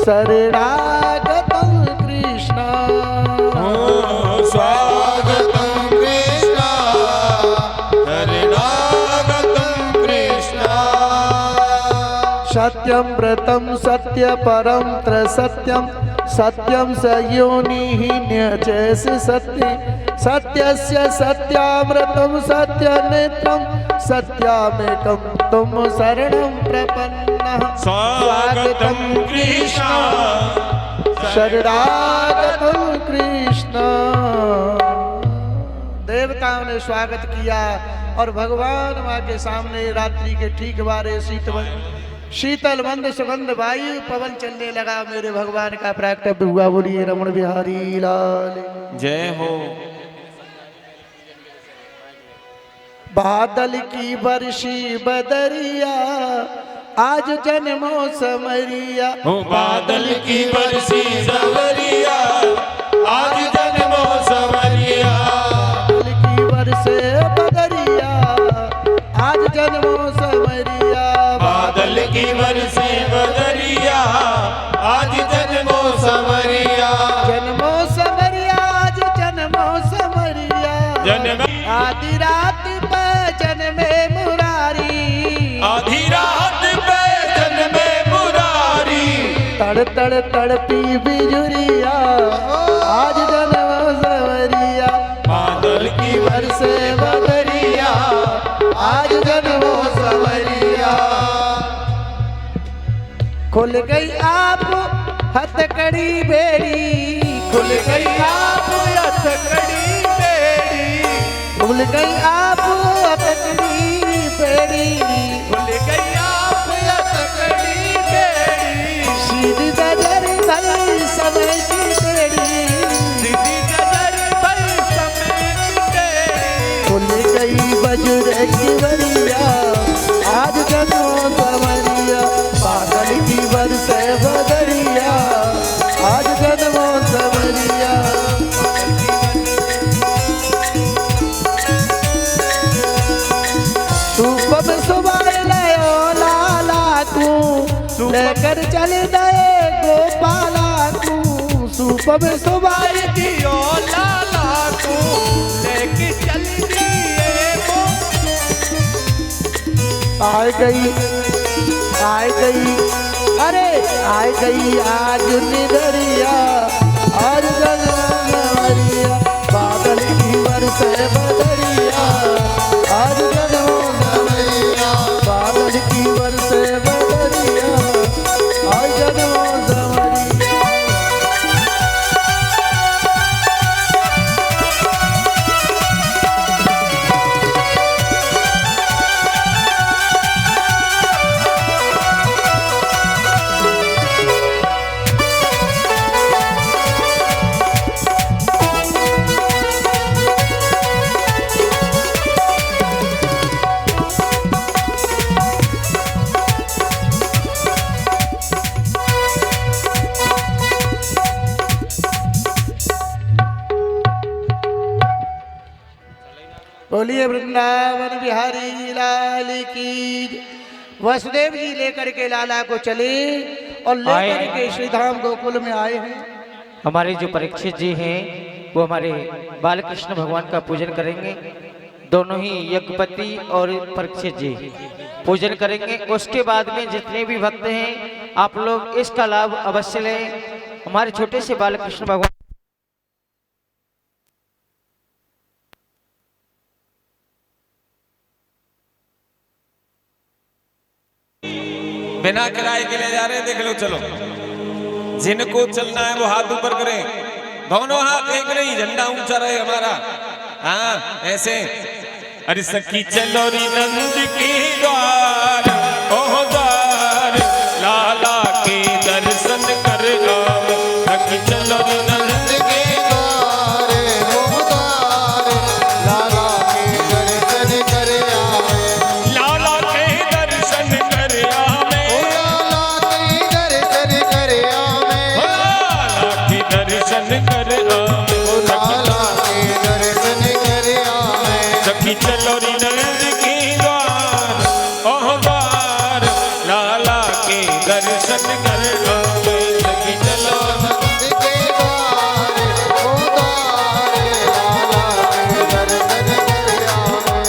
शरणागतम कृष्ण, स्वागतं कृष्ण शरणागतं कृष्ण। सत्यम व्रतम सत्य परम त्रसत्यम, सत्यम स योनिः न्यचैस सत्य, सत्यस्य सत्यामृतं सत्यनेत्रं, सत्यामेकं तुम शरणं प्रपन्नः। स्वागतं कृष्ण शरणागतं कृष्ण। देवताओं ने स्वागत किया और भगवान माँ के सामने रात्रि के ठीक बारे शीतल मंद सुगंध वायु पवन चलने लगा। मेरे भगवान का प्राकट्य हुआ। बोलिए रमण बिहारी लाल जय हो। बादल की बरसी बदरिया आज जन्मो समरिया, हो बादल की बरसी सवरिया आज जन्मो सवरिया। बादल की बरसे बदरिया आज जन्मो समरिया, बादल की बरसी बदरिया आज जन्मो सवरिया। जन्मो समरिया आधी रात भजन में मुरारी, आधी रात भजन में मुरारी, तड़ तड़ तड़पी बिजुरिया, आज जन्म सवरिया, बादल की बरसे बदरिया, आज जन्म सवरिया। खुल गई आप हथकड़ी बेड़ी, खुल गई आप हथकड़ी बेड़ी, खुल गई आप हथकड़ी बेड़ी, खुल गई आप हथकड़ी बेड़ी, सीधी नजर भई समय की बेड़ी, सीधी नजर भई समय की बेड़ी, खुल गई बजुर की बरिया, आज जन्म सवरिया, पागल की बरसे बदरिया, आज जन्म सवरिया। सुबह सुबह लयो लाला तू, लेकर चल गए गोपाला तू, सुबह सुबह दियो लाला तू, लेकर चल दिए गो। आ गई अरे आ गई आज निदरिया, आज गगनवरिया, बादल की बरसे बदरिया, आज गगनवरिया, बादल की बरसे बदरिया, आज गगनवरिया। बोलिए वृंदावन बिहारी लाल की जय। वसुदेव जी लेकर के लाला को चले और लेकर के श्री धाम गोकुल में आए हैं। हमारे जो परीक्षित जी हैं वो हमारे बालकृष्ण भगवान का पूजन करेंगे। दोनों ही यज्ञपति और परीक्षित जी पूजन करेंगे। उसके बाद में जितने भी भक्त हैं आप लोग इसका लाभ अवश्य लें। हमारे छोटे से बालकृष्ण भगवान बिना किराए के ले जा रहे हैं, देख लो। चलो, जिनको चलना है वो हाथ ऊपर करें, दोनों हाथ एक नहीं, झंडा ऊंचा रहे हमारा। हाँ ऐसे। अरे सखी चलो री नंद की द्वार, ओह द्वार, लाला के दर्शन कर आओ। सखी चलो री नंद के द्वार, ओह द्वार, लाला के दर्शन कर आवे, लाला के दर्शन कर आवे, लाला के दर्शन कर आवे, लाला के दर्शन कर आवे, लाला के दर्शन कर आवे। सखी चलो री नंद की द्वार, ओह द्वार, लाला के दर्शन कर आवे। सखी चलो नंद के द्वार, ओह द्वार, लाला के दर्शन कर आवे।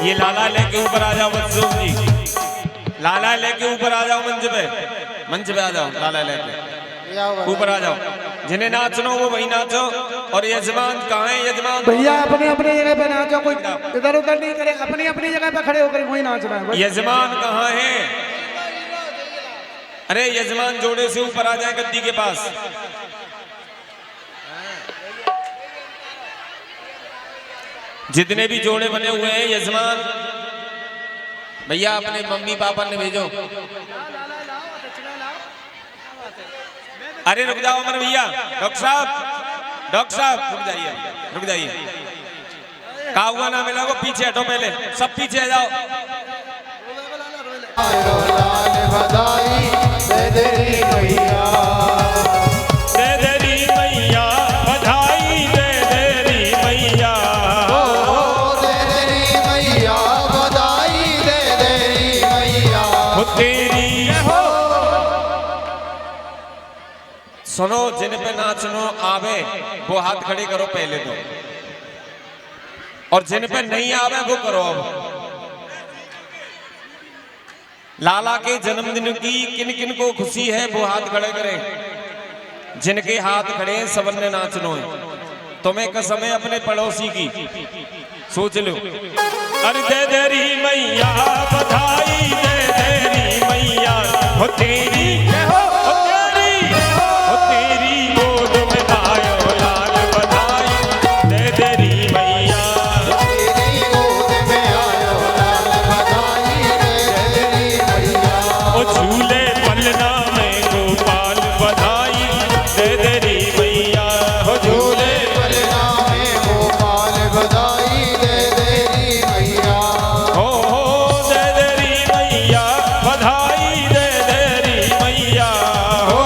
ये लाला लेके ऊपर आ जाओ बच्चों जी, लाला लेके ऊपर आ जाओ, मंच पे आ जाओ, लाला लेके ऊपर आ जाओ। जिन्हें नाचना हो वो वही नाचो। और यजमान कहाँ है? यजमान भैया अपने अपने जगह पे नाचो, कोई इधर उधर नहीं करे, अपनी अपनी जगह पे खड़े होकर वही नाचना है। यजमान कहाँ है? अरे यजमान जोड़े से ऊपर आ जाए गद्दी के पास। जितने भी जोड़े बने हुए हैं यजमान भैया अपने मम्मी पापा ने भेजो। अरे रुक जाओ अमर भैया, डॉक्टर साहब रुक जाइए। कहा हुआ ना मिला को पीछे हटो, पहले सब पीछे आ जाओ। लाल बधाई दे देरी मैया, दे देरी मैया बधाई, दे देरी मैया, दे देरी मैया बधाई, दे देरी मैया हो तेरी हो। सुनो, जिन पे नाचनो आवे वो हाथ खड़े करो पहले तो, और जिन पे नहीं आवे वो करो। अब लाला के जन्मदिन की किन किन को खुशी है वो हाथ खड़े करें। जिनके हाथ खड़े हैं सबन ने नाचनो है। तुम्हें कसम है अपने पड़ोसी की, सोच लो। अरे दे देरी मैया बधाई, दे देरी मैया हो तेरी, हो तेरी गोद में आयो लाल बधाई, दे देरी मैया, तेरी गोद में आयो लाल बधाई, दे देरी मैया ओ झूले पलना में गोपाल बधाई, दे देरी मैया हो झूले पलना में गोपाल बधाई, दे देरी मैया हो दे देरी मैया बधाई, दे देरी मैया हो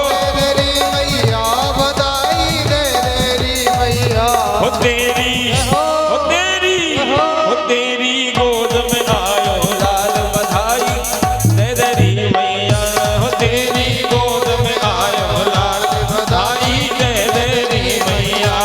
दे देरी मैया बधाई, दे देरी मैया हो तेरी, हो तेरी, हो तेरी गोद में आयो लाल बधाई, दे देरी मैया हो तेरी गोद में आयो लाल बधाई, दे देरी मैया।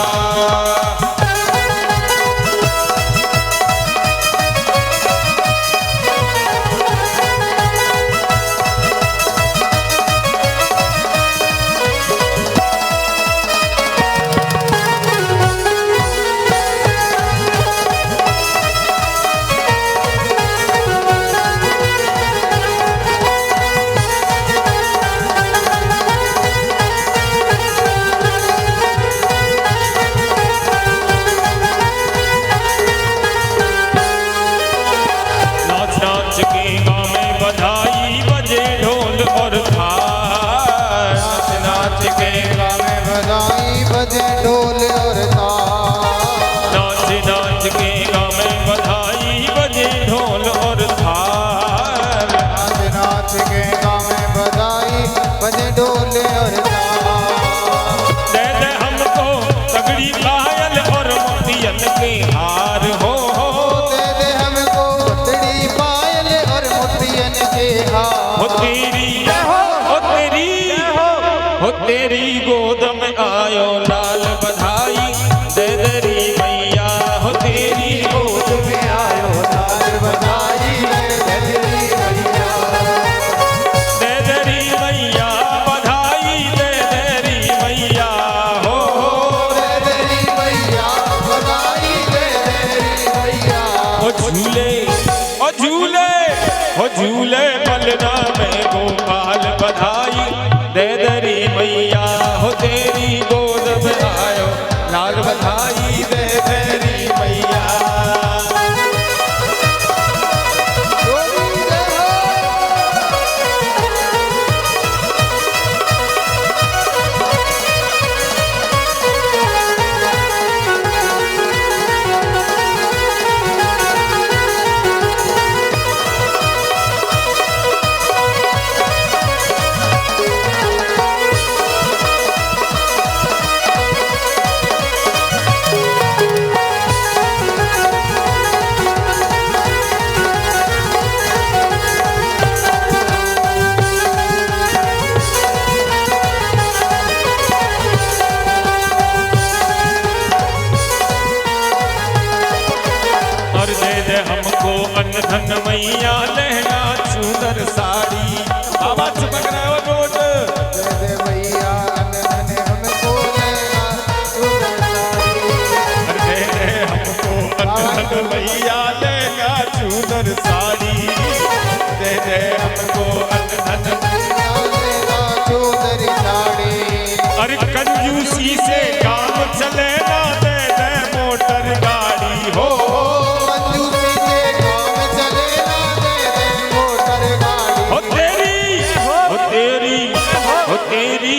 नाच नाच के गाँव में बधाई बजे ढोल और थाल, नाच नाच के गाँव में बधाई बजे ढोल और ताल, नाच नाच के गाँव में बधाई बजे ढोल और थाल, नाच नाच के गाँव में बधाई बजे ढोल और ताल, दे दे हमको तगड़ी पायल और मोतियन के हार हो दे दे हमको तड़ी पायल और मुठियन के हार, हो तेरी, हो तेरी, हो तेरी गोद में आयो लाल बधाई, दे देरी मैया हो तेरी गोद में आयो लाल बधाई, दे देरी मैया दे देरी मैया बधाई, दे देरी मैया हो दे देरी मैया बधाई, दे देरी मैया ओ झूले, ओ झूले, ओ झूले पलना में गोपाल बधाई, दे देरी मैया हो तेरी गोद में आयो लाल बधाई, दे देरी मैया। और दे दे हमको अन्न धन मैया लहंगा सुंदर साड़ी। बाबा चिपक रहे हो नोट। दे दे मैया अन्न धन हमको लहंगा सुंदर साड़ी, और दे दे हमको अन्न धन मैया लहंगा सुंदर साड़ी। दे दे हमको अन्न धन लहंगा सुंदर साड़ी, और कंजूसी से काम चले ना, दे दे मोटर गाड़ी हो। कंजूसी से काम चले ना, दे दे मोटर गाड़ी, हो तेरी, हो तेरी, हो तेरी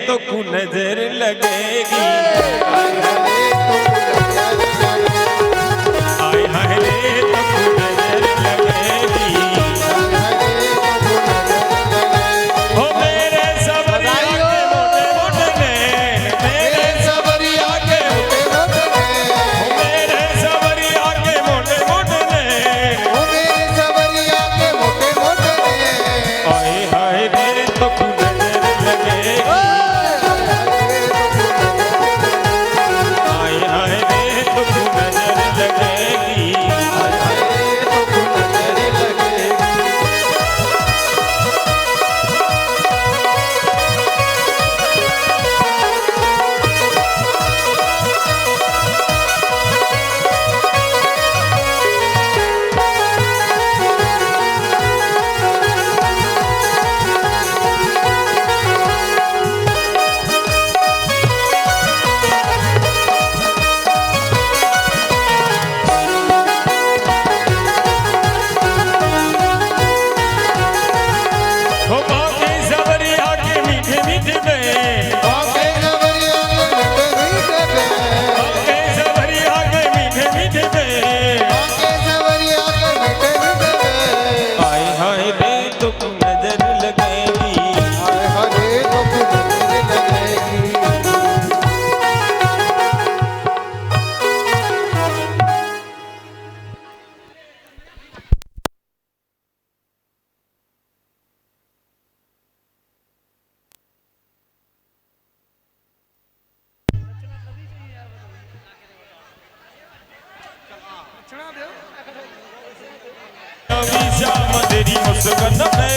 तो कु नजर लगेगी, आय हाय रे तो कु नजर लगेगी। हो मेरे सबरिया के मोटे मोटे नैन, मेरे सबरिया के मोटे मोटे नैन, हो मेरे सबरिया के मोटे मोटे नैन, आय हाय रे तो कु नजर लगेगी, आय हाय रे तो कु नजर लगेगी। हो बाके सबरिया के मीठे मीठे बैन, बाके सबरिया के मीठे मीठे बैन, आय हाय रे तो कु नजर लगेगी, श्याम तेरी मुस्कान पे